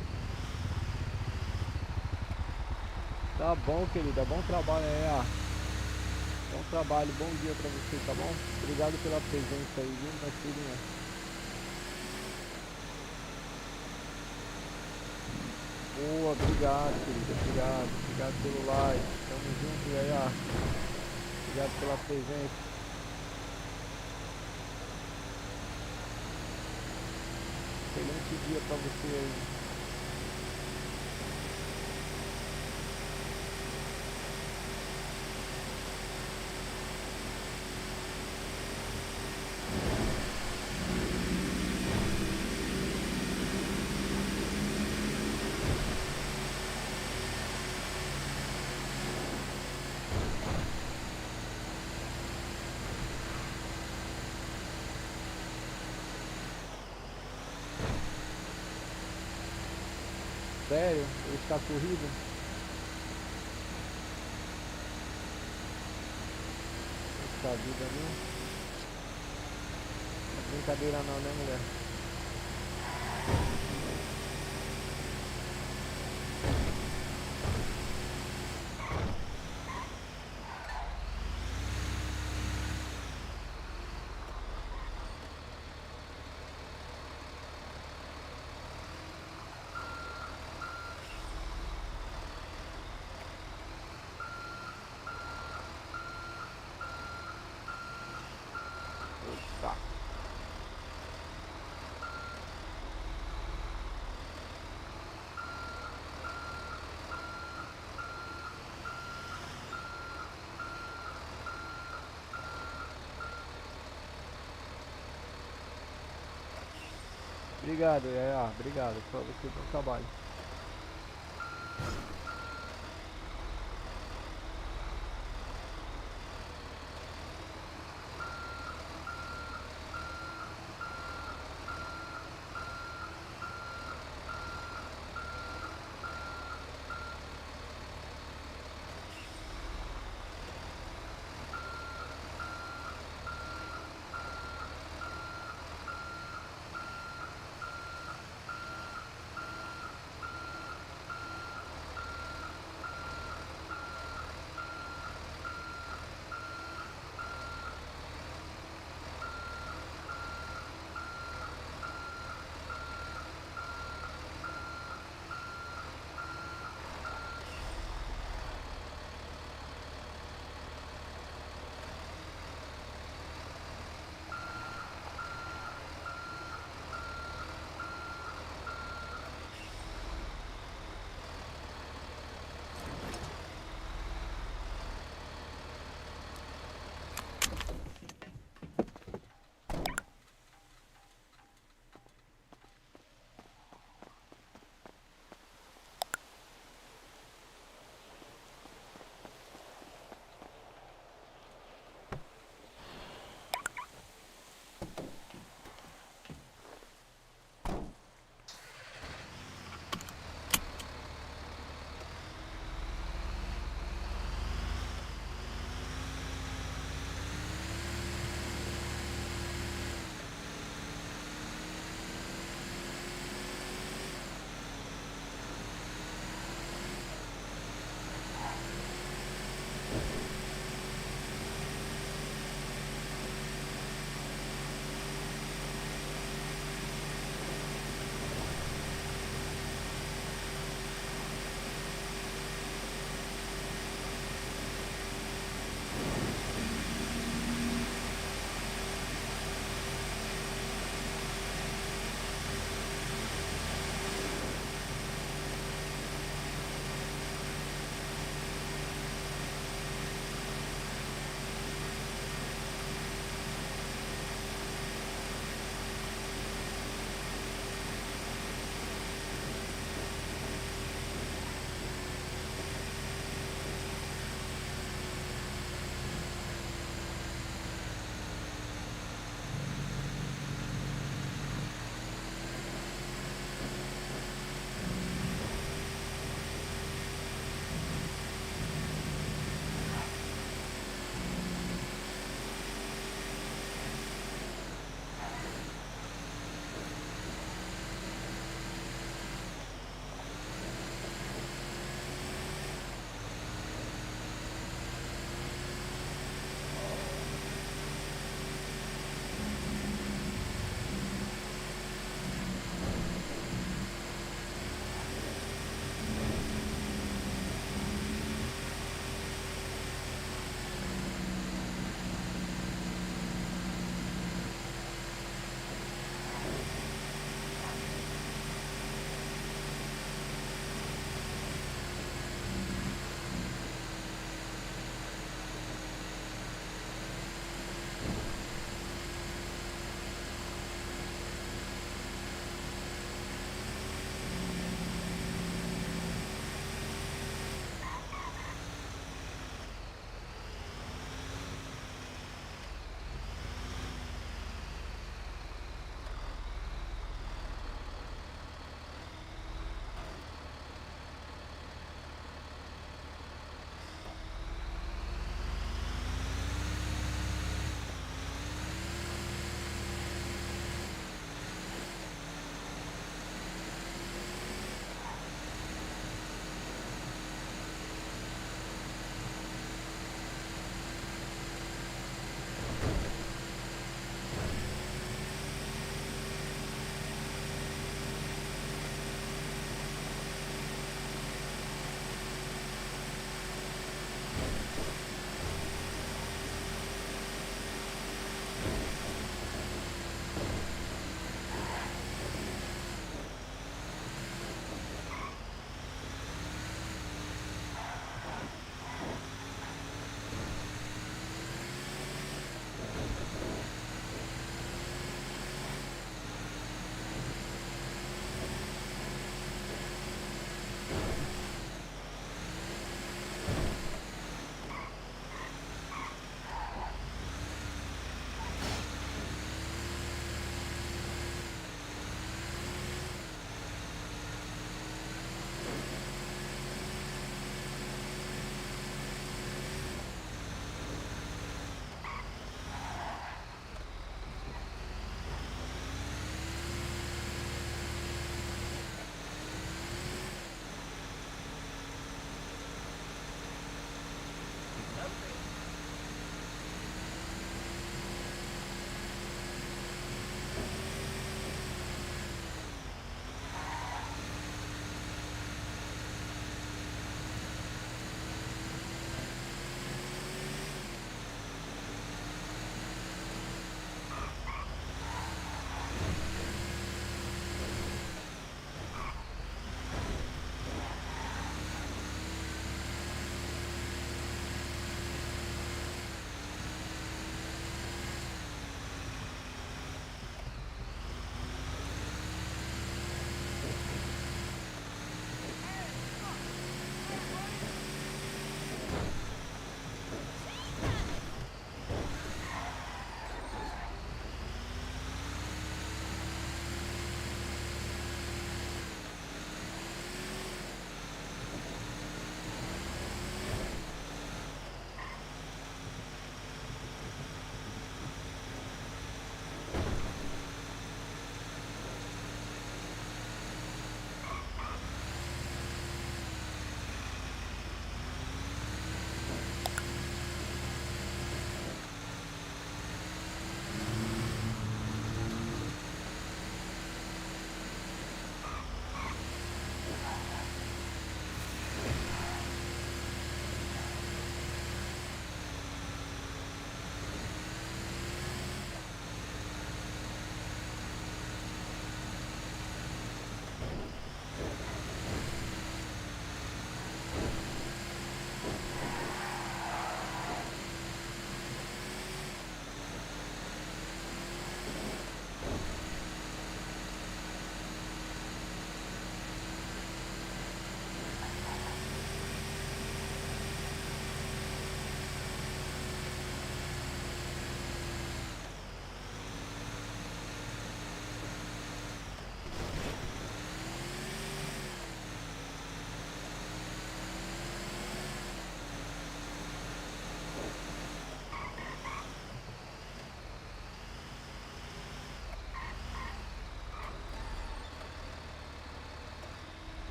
Tá bom, querida, bom trabalho aí, ó. Bom trabalho, bom dia pra você, tá bom? Obrigado pela presença aí, viu, minha filhinha? Boa, obrigado, querida, obrigado. Obrigado pelo like, tamo junto, Yaya. Obrigado pela presença. Excelente dia pra você aí. Sério? Ele está corrido? Puxa vida, né? Não é brincadeira não, né, mulher? Tá. Obrigado, Yaya. Obrigado pra você, bom trabalho.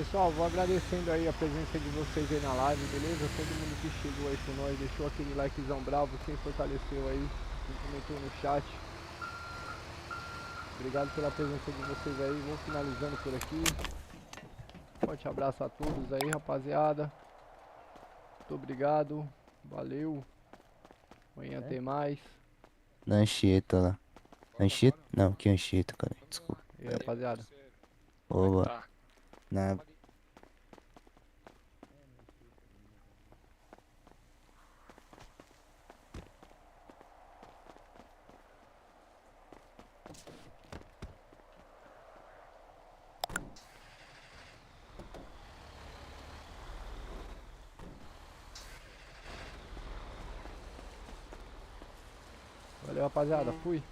Pessoal, vou agradecendo aí a presença de vocês aí na live, beleza? Todo mundo que chegou aí com nós, deixou aquele likezão bravo, quem fortaleceu aí, quem comentou no chat. Obrigado pela presença de vocês aí, vou finalizando por aqui. Forte abraço a todos aí, rapaziada. Muito obrigado, valeu. Amanhã tem mais. Na Anchieta lá. Anchieta? Não, que Anchieta, cara. Desculpa. E aí, rapaziada? Oba. Nada. Valeu, rapaziada. Fui.